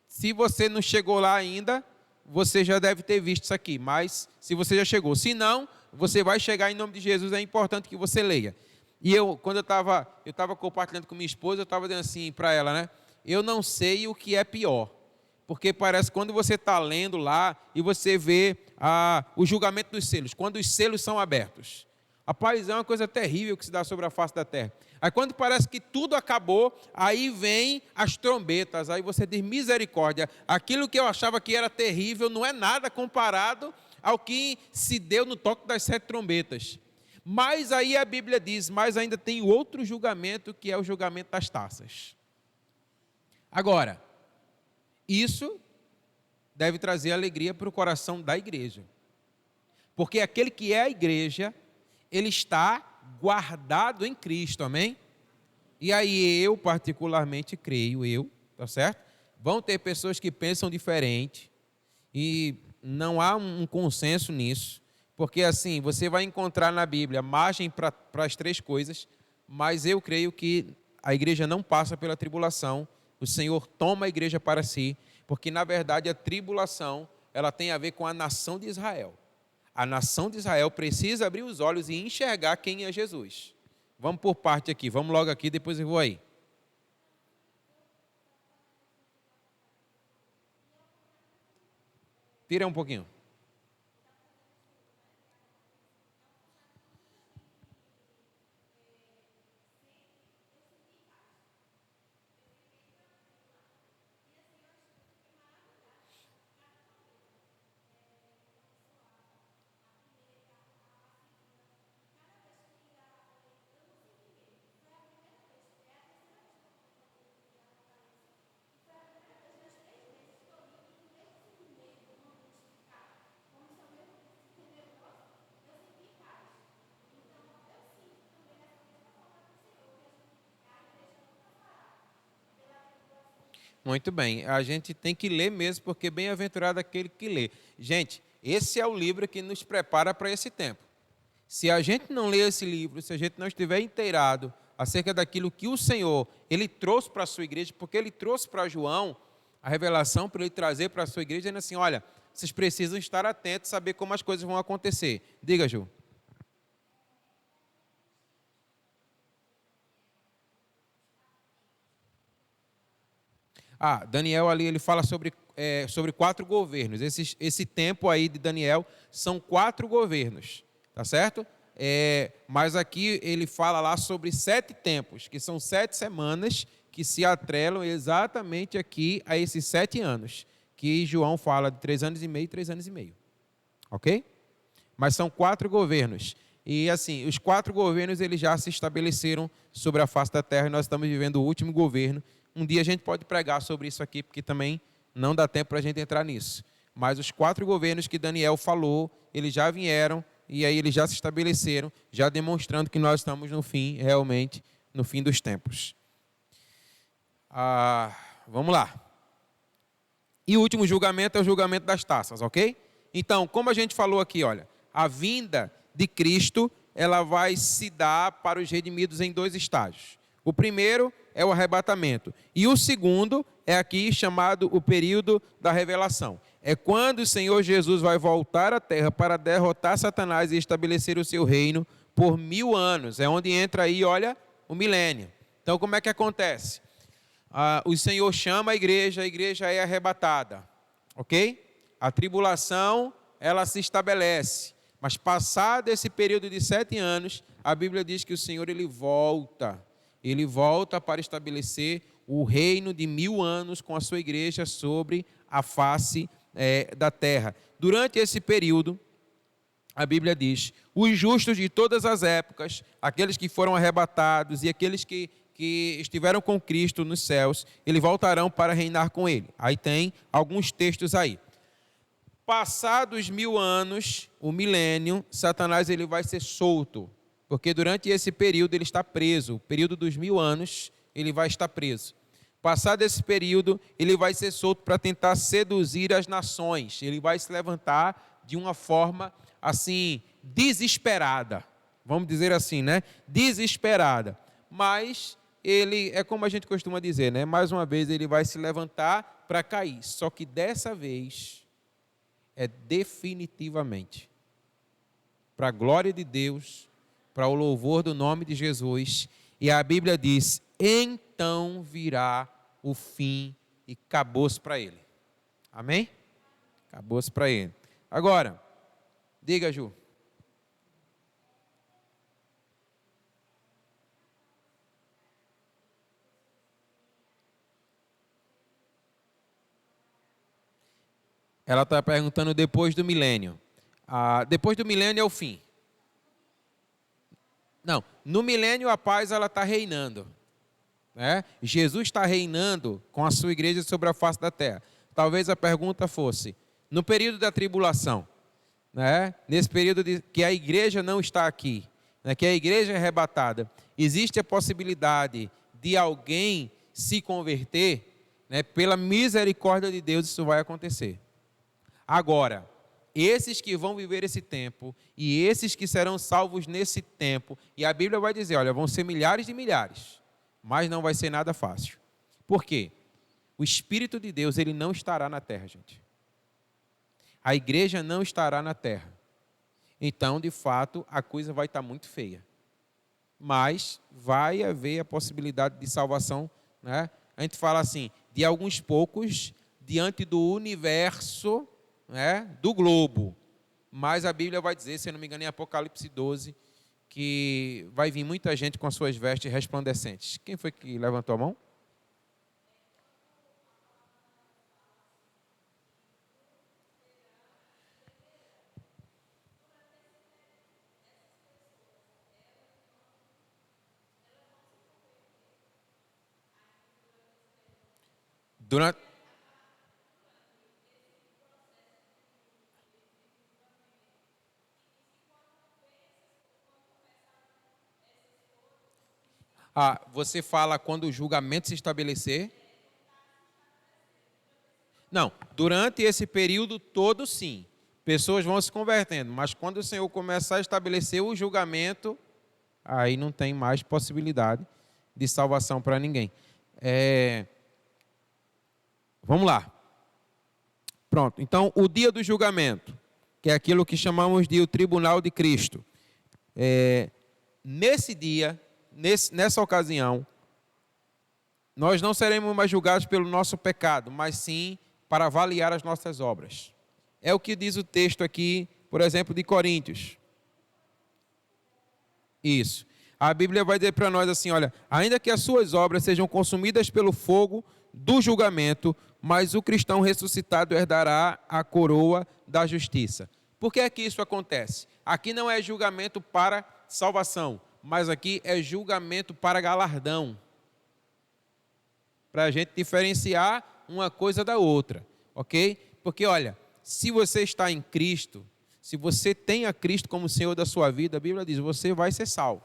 Se você não chegou lá ainda, você já deve ter visto isso aqui, mas se você já chegou, se não, você vai chegar em nome de Jesus, é importante que você leia. E quando eu estava compartilhando com minha esposa, eu estava dizendo assim para ela, né? Eu não sei o que é pior, porque parece que quando você está lendo lá e você vê o julgamento dos selos, quando os selos são abertos, Rapaz, é uma coisa terrível que se dá sobre a face da terra. Aí quando parece que tudo acabou, aí vem as trombetas, aí você diz misericórdia. Aquilo que eu achava que era terrível não é nada comparado ao que se deu no toque das 7 trombetas. Mas aí a Bíblia diz, mas ainda tem outro julgamento, que é o julgamento das taças. Agora, isso deve trazer alegria para o coração da igreja. Porque aquele que é a igreja, ele está guardado em Cristo, amém? E aí eu particularmente creio, tá certo? Vão ter pessoas que pensam diferente e não há um consenso nisso, porque assim, você vai encontrar na Bíblia margem para as 3 coisas, mas eu creio que a igreja não passa pela tribulação, o Senhor toma a igreja para si, porque na verdade a tribulação, ela tem a ver com a nação de Israel. A nação de Israel precisa abrir os olhos e enxergar quem é Jesus. Vamos por parte aqui, vamos logo aqui, depois eu vou aí. Tira um pouquinho. Muito bem, a gente tem que ler mesmo, porque bem-aventurado aquele que lê. Gente, esse é o livro que nos prepara para esse tempo. Se a gente não ler esse livro, se a gente não estiver inteirado acerca daquilo que o Senhor, Ele trouxe para a sua igreja, porque Ele trouxe para João a revelação para Ele trazer para a sua igreja, dizendo assim, olha, vocês precisam estar atentos, saber como as coisas vão acontecer. Diga, Ju. Daniel ali, ele fala sobre 4 governos. Esse tempo aí de Daniel são 4 governos, tá certo? Mas aqui ele fala lá sobre 7 tempos, que são 7 semanas que se atrelam exatamente aqui a esses 7 anos, que João fala de 3 anos e meio e 3 anos e meio. Ok? Mas são 4 governos. E assim, os 4 governos eles já se estabeleceram sobre a face da terra e nós estamos vivendo o último governo. Um dia a gente pode pregar sobre isso aqui, porque também não dá tempo para a gente entrar nisso. Mas os 4 governos que Daniel falou, eles já vieram e aí eles já se estabeleceram, já demonstrando que nós estamos no fim, realmente, no fim dos tempos. Vamos lá. E o último julgamento é o julgamento das taças, ok? Então, como a gente falou aqui, olha, a vinda de Cristo, ela vai se dar para os redimidos em 2 estágios. O primeiro é o arrebatamento. E o segundo é aqui chamado o período da revelação. É quando o Senhor Jesus vai voltar à terra para derrotar Satanás e estabelecer o seu reino por 1000 anos. É onde entra aí, olha, o milênio. Então, como é que acontece? O Senhor chama a igreja é arrebatada. Ok? A tribulação, ela se estabelece. Mas passado esse período de 7 anos, a Bíblia diz que o Senhor, ele volta para estabelecer o reino de 1000 anos com a sua igreja sobre a face da terra. Durante esse período, a Bíblia diz, os justos de todas as épocas, aqueles que foram arrebatados e aqueles que estiveram com Cristo nos céus, eles voltarão para reinar com Ele. Aí tem alguns textos aí. Passados 1000 anos, o milênio, Satanás ele vai ser solto. Porque durante esse período ele está preso. O período dos 1000 anos, ele vai estar preso. Passado esse período, ele vai ser solto para tentar seduzir as nações. Ele vai se levantar de uma forma, assim, desesperada. Vamos dizer assim, né? Desesperada. Mas ele, é como a gente costuma dizer, né? Mais uma vez ele vai se levantar para cair. Só que dessa vez, é definitivamente. Para a glória de Deus, para o louvor do nome de Jesus. E a Bíblia diz, então virá o fim e acabou-se para ele. Amém? Acabou-se para ele. Agora, diga, Ju. Ela está perguntando depois do milênio. Depois do milênio é o fim. Não, no milênio a paz ela está reinando. Né? Jesus está reinando com a sua igreja sobre a face da terra. Talvez a pergunta fosse, no período da tribulação, né? Nesse período que a igreja não está aqui, né? Que a igreja é arrebatada, existe a possibilidade de alguém se converter? Né? Pela misericórdia de Deus isso vai acontecer. Agora, esses que vão viver esse tempo e esses que serão salvos nesse tempo, e a Bíblia vai dizer, olha, vão ser milhares de milhares, mas não vai ser nada fácil. Por quê? O Espírito de Deus, ele não estará na terra, gente. A igreja não estará na terra. Então, de fato, a coisa vai estar muito feia. Mas vai haver a possibilidade de salvação, né? A gente fala assim, de alguns poucos diante do universo, né? Do globo. Mas a Bíblia vai dizer, se eu não me engano, em Apocalipse 12, que vai vir muita gente com as suas vestes resplandecentes. Quem foi que levantou a mão? Durante... você fala quando o julgamento se estabelecer? Não, durante esse período todo, sim. Pessoas vão se convertendo, mas quando o Senhor começar a estabelecer o julgamento, aí não tem mais possibilidade de salvação para ninguém. Vamos lá. Pronto, então o dia do julgamento, que é aquilo que chamamos de o tribunal de Cristo. Nesse dia, nessa ocasião, nós não seremos mais julgados pelo nosso pecado, mas sim para avaliar as nossas obras. É o que diz o texto aqui, por exemplo, de Coríntios. Isso. A Bíblia vai dizer para nós assim, olha, ainda que as suas obras sejam consumidas pelo fogo do julgamento, mas o cristão ressuscitado herdará a coroa da justiça. Por que é que isso acontece? Aqui não é julgamento para salvação, mas aqui é julgamento para galardão. Para a gente diferenciar uma coisa da outra, ok? Porque, olha, se você está em Cristo, se você tem a Cristo como Senhor da sua vida, a Bíblia diz, você vai ser salvo.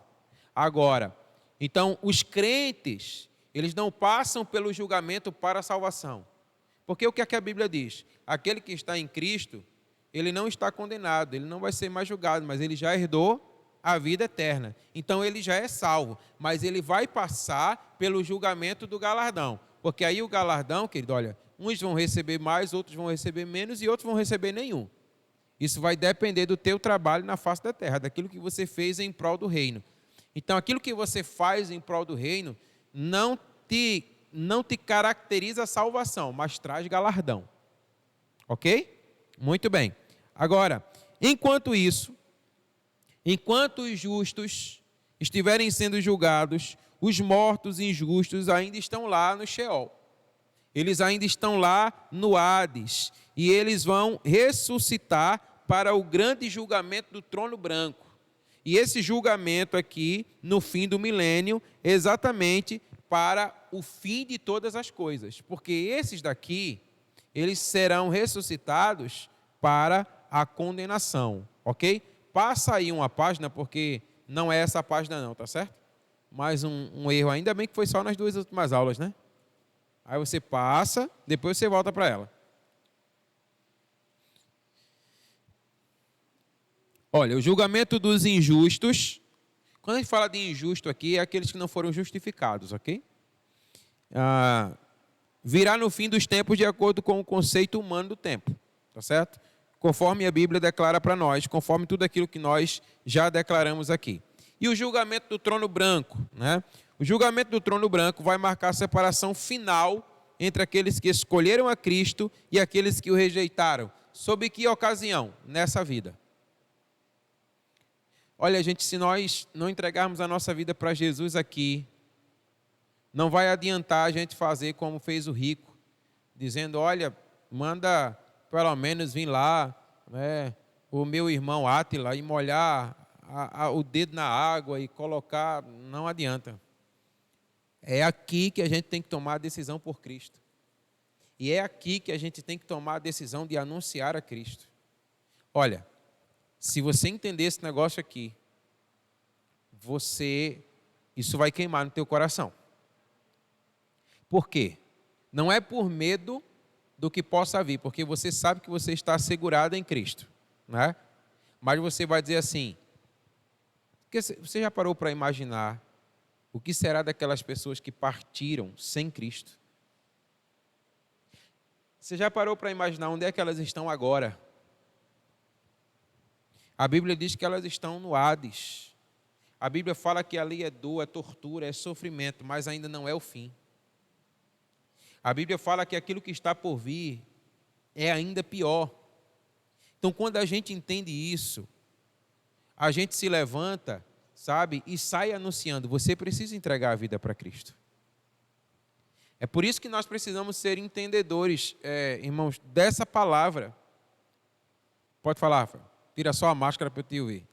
Agora, então, os crentes, eles não passam pelo julgamento para a salvação. Porque o que é que a Bíblia diz? Aquele que está em Cristo, ele não está condenado, ele não vai ser mais julgado, mas ele já herdou a vida eterna. Então ele já é salvo, mas ele vai passar pelo julgamento do galardão. Porque aí o galardão, querido, olha, uns vão receber mais, outros vão receber menos e outros vão receber nenhum. Isso vai depender do teu trabalho na face da terra, daquilo que você fez em prol do reino. Então aquilo que você faz em prol do reino não te caracteriza a salvação, mas traz galardão. Ok? Muito bem. Agora, enquanto isso, enquanto os justos estiverem sendo julgados, os mortos injustos ainda estão lá no Sheol. Eles ainda estão lá no Hades. E eles vão ressuscitar para o grande julgamento do trono branco. E esse julgamento aqui, no fim do milênio, exatamente para o fim de todas as coisas. Porque esses daqui, eles serão ressuscitados para a condenação. Ok? Passa aí uma página, porque não é essa página não, tá certo? Mais um erro, ainda bem que foi só nas 2 últimas aulas, né? Aí você passa, depois você volta para ela. Olha, o julgamento dos injustos, quando a gente fala de injusto aqui, é aqueles que não foram justificados, ok? Virá no fim dos tempos de acordo com o conceito humano do tempo, tá certo? Conforme a Bíblia declara para nós, conforme tudo aquilo que nós já declaramos aqui. E o julgamento do trono branco, né? O julgamento do trono branco vai marcar a separação final entre aqueles que escolheram a Cristo e aqueles que o rejeitaram. Sob que ocasião? Nessa vida. Olha, gente, se nós não entregarmos a nossa vida para Jesus aqui, não vai adiantar a gente fazer como fez o rico, dizendo, olha, manda pelo menos vir lá, né, o meu irmão Átila e molhar o dedo na água e colocar, não adianta. É aqui que a gente tem que tomar a decisão por Cristo. E é aqui que a gente tem que tomar a decisão de anunciar a Cristo. Olha, se você entender esse negócio aqui, isso vai queimar no teu coração. Por quê? Não é por medo do que possa vir, porque você sabe que você está assegurado em Cristo, né? Mas você vai dizer assim, você já parou para imaginar o que será daquelas pessoas que partiram sem Cristo? Você já parou para imaginar onde é que elas estão agora? A Bíblia diz que elas estão no Hades. A Bíblia fala que ali é dor, é tortura, é sofrimento, mas ainda não é o fim. A Bíblia fala que aquilo que está por vir é ainda pior. Então, quando a gente entende isso, a gente se levanta, sabe, e sai anunciando, você precisa entregar a vida para Cristo. É por isso que nós precisamos ser entendedores, irmãos, dessa palavra. Pode falar, Rafa. Tira só a máscara para eu te ouvir.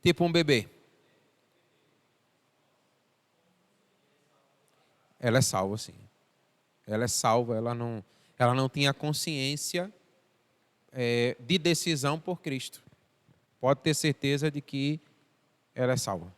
Tipo um bebê. Ela é salva, sim. Ela é salva, ela não tinha consciência de decisão por Cristo. Pode ter certeza de que ela é salva.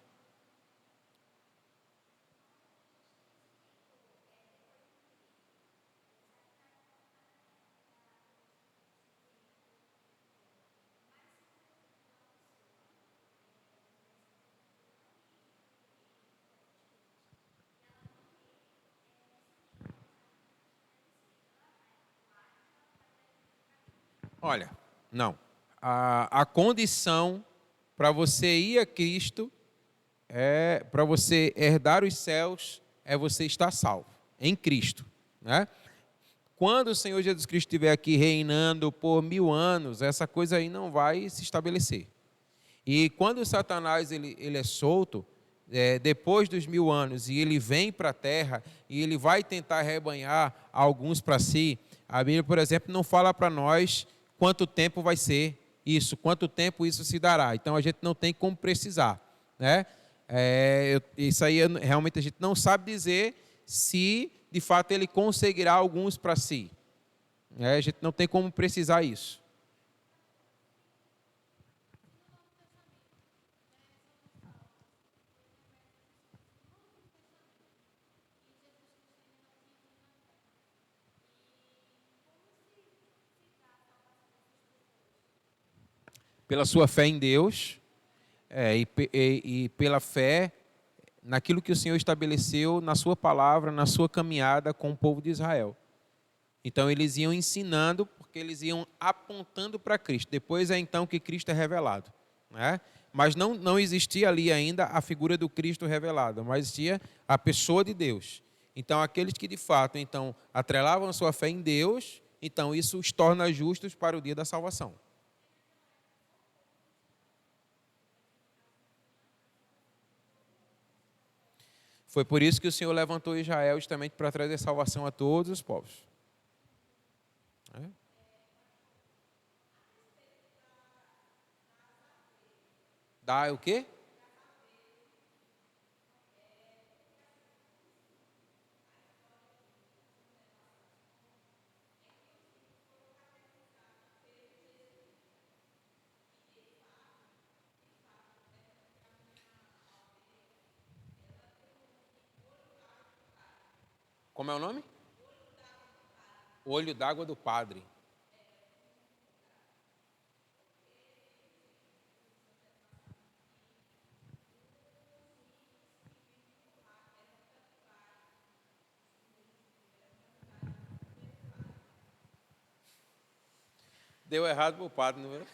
Olha, não. A condição para você ir a Cristo, para você herdar os céus, é você estar salvo, em Cristo, né? Quando o Senhor Jesus Cristo estiver aqui reinando por 1000 anos, essa coisa aí não vai se estabelecer. E quando o Satanás ele é solto, depois dos 1000 anos, e ele vem para a terra, e ele vai tentar rebanhar alguns para si, a Bíblia, por exemplo, não fala para nós quanto tempo vai ser isso, quanto tempo isso se dará. Então, a gente não tem como precisar, né? Isso aí, realmente, a gente não sabe dizer se, de fato, ele conseguirá alguns para si. A gente não tem como precisar isso. Pela sua fé em Deus, e pela fé naquilo que o Senhor estabeleceu na sua palavra, na sua caminhada com o povo de Israel. Então eles iam ensinando, porque eles iam apontando para Cristo. Depois é então que Cristo é revelado, né? Mas não existia ali ainda a figura do Cristo revelado, mas existia a pessoa de Deus. Então aqueles que de fato então atrelavam a sua fé em Deus, então isso os torna justos para o dia da salvação. Foi por isso que o Senhor levantou Israel justamente para trazer salvação a todos os povos. Dá o quê? Como é o nome? Olho d'água do Padre. Deu errado para o padre, não é?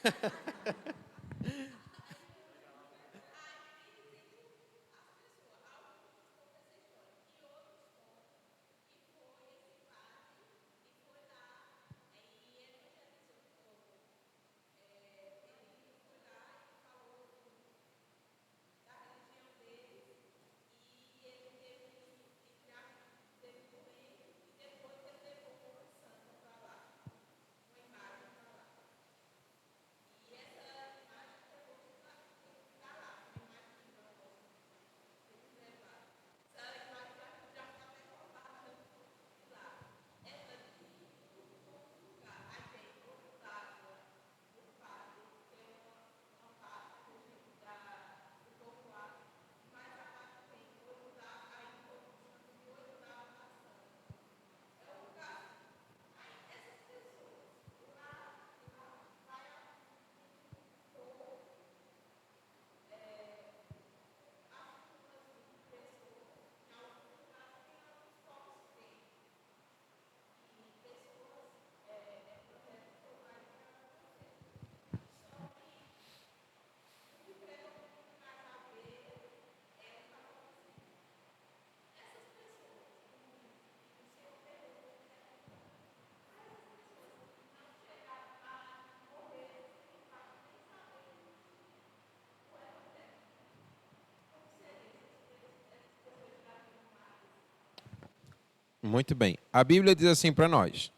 Muito bem. A Bíblia diz assim para nós: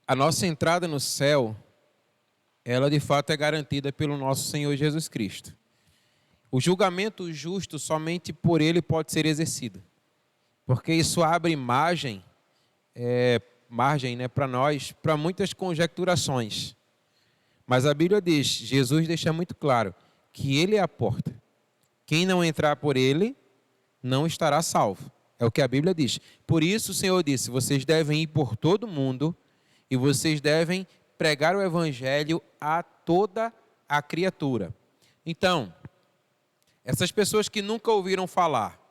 a nossa entrada no céu, ela de fato é garantida pelo nosso Senhor Jesus Cristo. O julgamento justo somente por Ele pode ser exercido, porque isso abre margem para nós, para muitas conjecturações. Mas a Bíblia diz, Jesus deixa muito claro, que Ele é a porta. Quem não entrar por Ele, não estará salvo. É o que a Bíblia diz. Por isso o Senhor disse, vocês devem ir por todo mundo e vocês devem pregar o Evangelho a toda a criatura. Então, essas pessoas que nunca ouviram falar,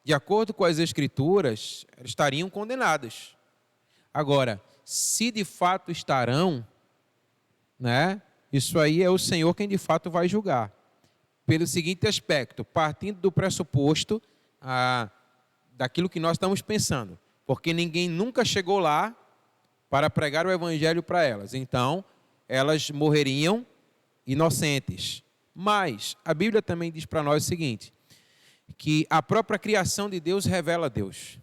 de acordo com as Escrituras, estariam condenadas. Agora, se de fato estarão, né, isso aí é o Senhor quem de fato vai julgar. Pelo seguinte aspecto, partindo do pressuposto daquilo que nós estamos pensando, porque ninguém nunca chegou lá para pregar o Evangelho para elas. Então, elas morreriam inocentes. Mas a Bíblia também diz para nós o seguinte, que a própria criação de Deus revela Deus.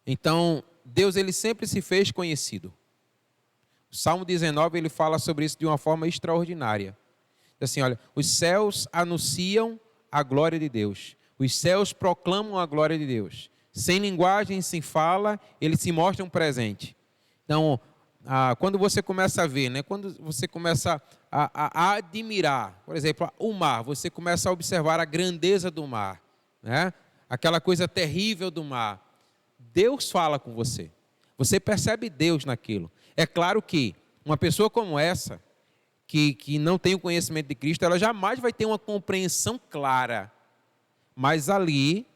Então, Deus ele sempre se fez conhecido. O Salmo 19 ele fala sobre isso de uma forma extraordinária. Assim, olha, os céus anunciam a glória de Deus. Os céus proclamam a glória de Deus. Sem linguagem, sem fala, eles se mostram presente. Então, quando você começa a ver, né, quando você começa a admirar, por exemplo, o mar, você começa a observar a grandeza do mar, né, aquela coisa terrível do mar. Deus fala com você. Você percebe Deus naquilo. É claro que uma pessoa como essa, que não tem o conhecimento de Cristo, ela jamais vai ter uma compreensão clara. Mas ali,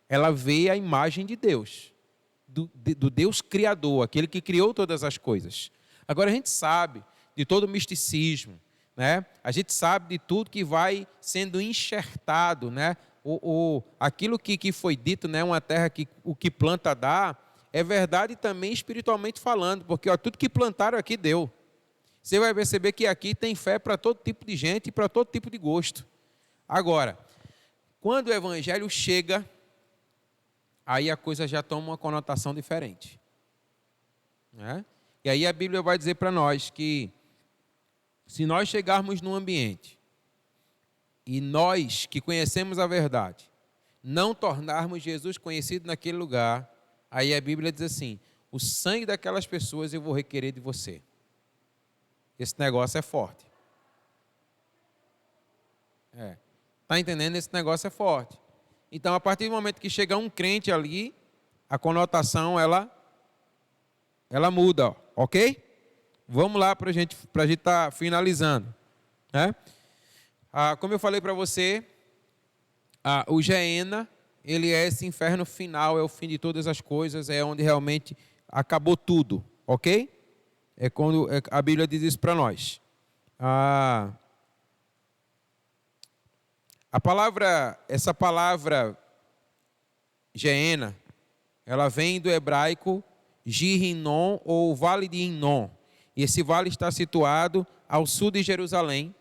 ela vê a imagem de Deus, do Deus Criador, aquele que criou todas as coisas. Agora a gente sabe de todo o misticismo, né? A gente sabe de tudo que vai sendo enxertado, né? Aquilo que foi dito, né? Uma terra que o que planta dá, é verdade também espiritualmente falando, porque tudo que plantaram aqui deu. Você vai perceber que aqui tem fé para todo tipo de gente e para todo tipo de gosto. Agora, quando o Evangelho chega, aí a coisa já toma uma conotação diferente, né? E aí a Bíblia vai dizer para nós que se nós chegarmos num ambiente e nós que conhecemos a verdade, não tornarmos Jesus conhecido naquele lugar, aí a Bíblia diz assim, o sangue daquelas pessoas eu vou requerer de você. Esse negócio é forte. Está entendendo? Esse negócio é forte. Então, a partir do momento que chega um crente ali, a conotação, ela muda, ok? Vamos lá para a gente estar finalizando, né? Como eu falei para você, o Geena, ele é esse inferno final, é o fim de todas as coisas, é onde realmente acabou tudo, ok? É quando a Bíblia diz isso para nós. Essa palavra Geena, ela vem do hebraico Gi-Hinnom ou Vale de Hinnom. E esse vale está situado ao sul de Jerusalém,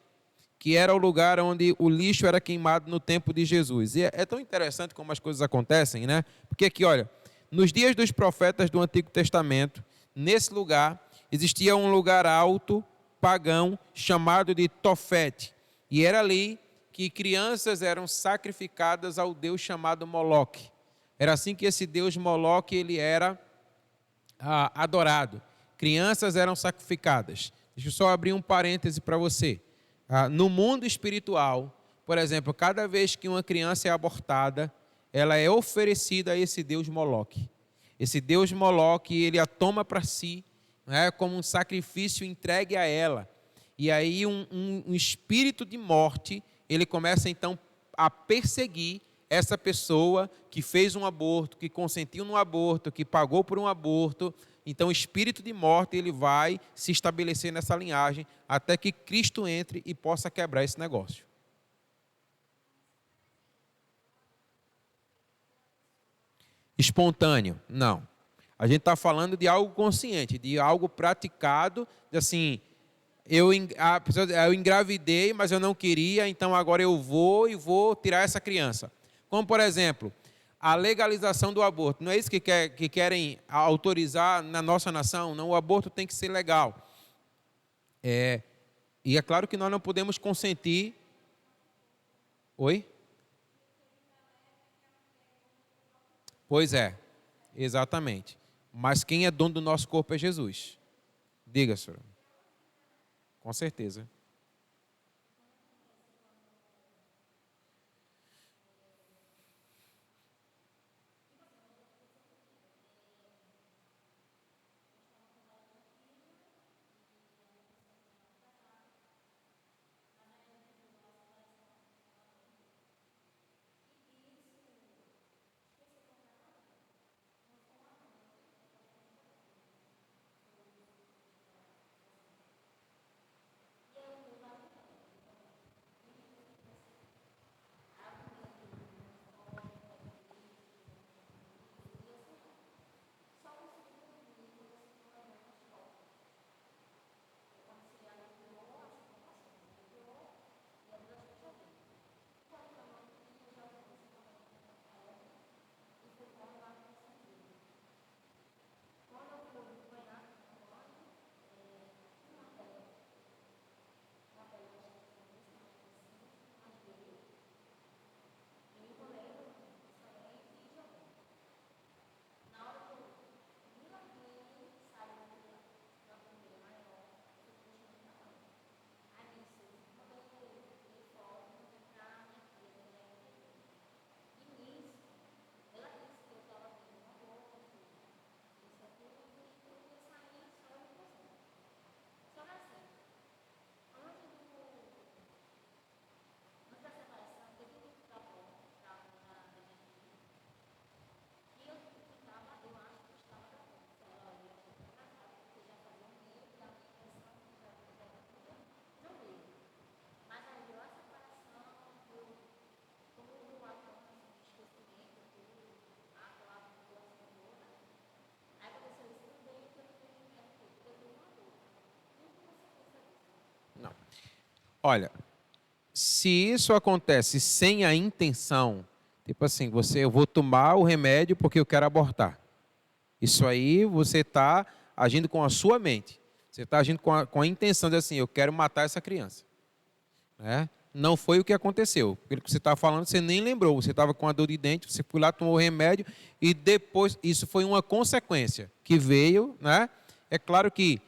que era o lugar onde o lixo era queimado no tempo de Jesus. E é tão interessante como as coisas acontecem, né? Porque aqui, olha, nos dias dos profetas do Antigo Testamento, nesse lugar, existia um lugar alto, pagão, chamado de Tofete. E era ali que crianças eram sacrificadas ao deus chamado Moloque. Era assim que esse deus Moloque ele era adorado. Crianças eram sacrificadas. Deixa eu só abrir um parêntese para você. No mundo espiritual, por exemplo, cada vez que uma criança é abortada, ela é oferecida a esse deus Moloque. Esse deus Moloque, ele a toma para si, né, como um sacrifício entregue a ela. E aí um espírito de morte, ele começa então a perseguir essa pessoa que fez um aborto, que consentiu no aborto, que pagou por um aborto. Então o espírito de morte ele vai se estabelecer nessa linhagem até que Cristo entre e possa quebrar esse negócio. Espontâneo? Não. A gente está falando de algo consciente, de algo praticado, de assim, eu engravidei, mas eu não queria, então agora eu vou tirar essa criança. Como, por exemplo, a legalização do aborto. Não é isso que querem autorizar na nossa nação? Não, o aborto tem que ser legal. E é claro que nós não podemos consentir... Oi? Pois é, exatamente. Mas quem é dono do nosso corpo é Jesus. Diga, senhor. Com certeza. Não. Olha, se isso acontece sem a intenção, tipo assim, eu vou tomar o remédio porque eu quero abortar. Isso aí você está agindo com a sua mente. Você está agindo com a intenção de assim, eu quero matar essa criança. Né? Não foi o que aconteceu. Pelo que você estava falando, você nem lembrou. Você estava com a dor de dente, você foi lá, tomou o remédio e depois, isso foi uma consequência que veio, né? É claro que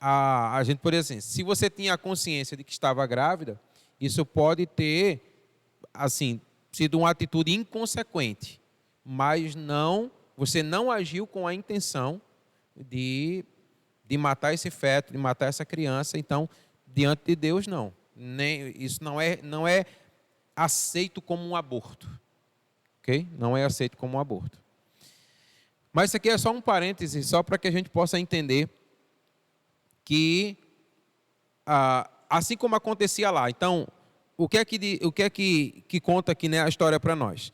a gente poderia assim, se você tinha a consciência de que estava grávida, isso pode ter, assim, sido uma atitude inconsequente, mas você não agiu com a intenção de matar esse feto, de matar essa criança, então, diante de Deus, não. Isso não é aceito como um aborto. Ok? Não é aceito como um aborto. Mas isso aqui é só um parêntese, só para que a gente possa entender que, assim como acontecia lá, então, o que é que conta aqui, né, a história para nós?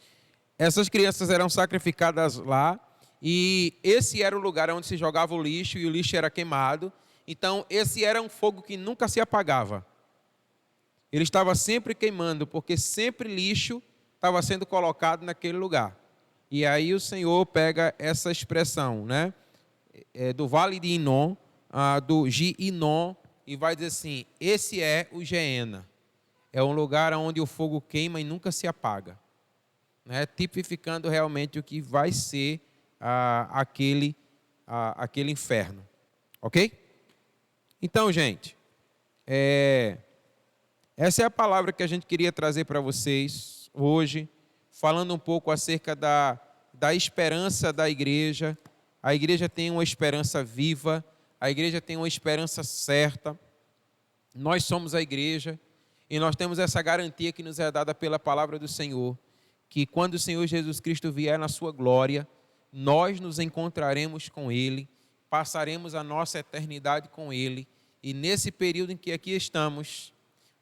Essas crianças eram sacrificadas lá, e esse era o lugar onde se jogava o lixo, e o lixo era queimado. Então, esse era um fogo que nunca se apagava. Ele estava sempre queimando, porque sempre lixo estava sendo colocado naquele lugar. E aí o Senhor pega essa expressão, né, do Vale de Inom, do Gi-Inom, e vai dizer assim, esse é o Geena. É um lugar onde o fogo queima e nunca se apaga. Né, tipificando realmente o que vai ser aquele inferno. Ok? Então, gente, essa é a palavra que a gente queria trazer para vocês hoje, falando um pouco acerca da esperança da igreja. A igreja tem uma esperança viva, a igreja tem uma esperança certa. Nós somos a igreja e nós temos essa garantia que nos é dada pela palavra do Senhor, que quando o Senhor Jesus Cristo vier na sua glória, nós nos encontraremos com Ele, passaremos a nossa eternidade com Ele, e nesse período em que aqui estamos,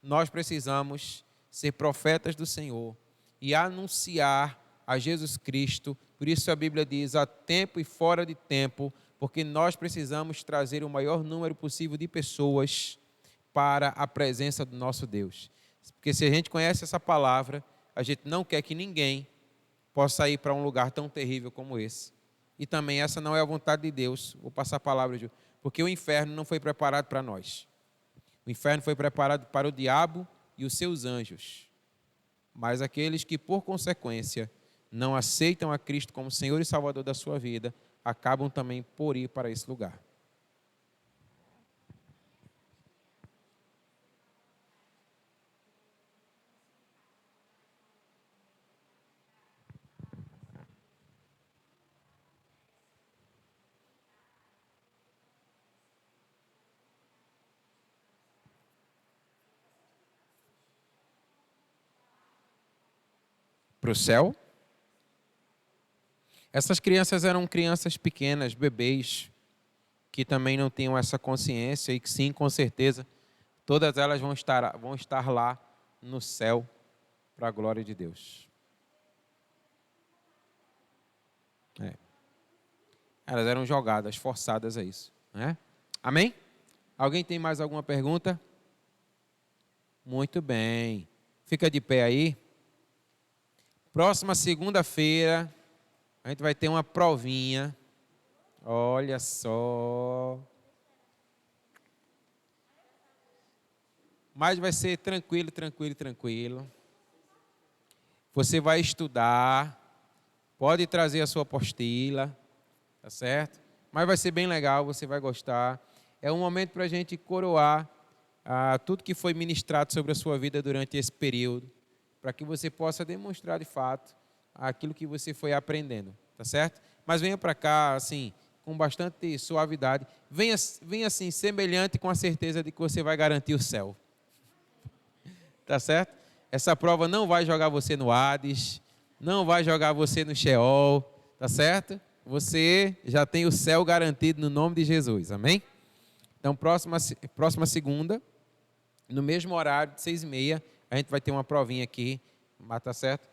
nós precisamos ser profetas do Senhor e anunciar a Jesus Cristo. Por isso a Bíblia diz, a tempo e fora de tempo, porque nós precisamos trazer o maior número possível de pessoas para a presença do nosso Deus. Porque se a gente conhece essa palavra, a gente não quer que ninguém possa ir para um lugar tão terrível como esse. E também essa não é a vontade de Deus. Vou passar a palavra, Ju, porque o inferno não foi preparado para nós. O inferno foi preparado para o diabo e os seus anjos. Mas aqueles que, por consequência, não aceitam a Cristo como Senhor e Salvador da sua vida, acabam também por ir para esse lugar. Para o céu? Essas crianças eram crianças pequenas, bebês, que também não tinham essa consciência e que sim, com certeza, todas elas vão estar lá no céu para a glória de Deus. Elas eram jogadas, forçadas a isso. Né? Amém? Alguém tem mais alguma pergunta? Muito bem. Fica de pé aí. Próxima segunda-feira, a gente vai ter uma provinha. Olha só. Mas vai ser tranquilo, tranquilo, tranquilo. Você vai estudar. Pode trazer a sua apostila. Tá certo? Mas vai ser bem legal, você vai gostar. É um momento para a gente coroar tudo que foi ministrado sobre a sua vida durante esse período, para que você possa demonstrar de fato aquilo que você foi aprendendo, tá certo? Mas venha para cá, assim, com bastante suavidade. Venha assim, semelhante, com a certeza de que você vai garantir o céu. Tá certo? Essa prova não vai jogar você no Hades, não vai jogar você no Sheol, tá certo? Você já tem o céu garantido no nome de Jesus, amém? Então, próxima segunda, no mesmo horário, de 6h30, a gente vai ter uma provinha aqui, tá certo?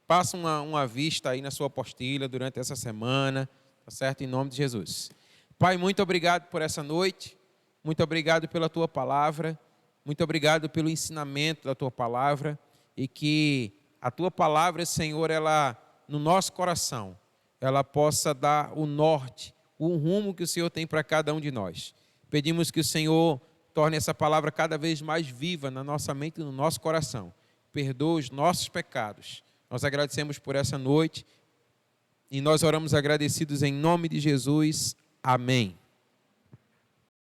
Passa uma vista aí na sua apostila durante essa semana, tá certo? Em nome de Jesus. Pai, muito obrigado por essa noite, muito obrigado pela Tua palavra, muito obrigado pelo ensinamento da Tua palavra, e que a Tua palavra, Senhor, ela, no nosso coração, ela possa dar o norte, o rumo que o Senhor tem para cada um de nós. Pedimos que o Senhor torne essa palavra cada vez mais viva na nossa mente e no nosso coração. Perdoa os nossos pecados. Nós agradecemos por essa noite e nós oramos agradecidos em nome de Jesus. Amém.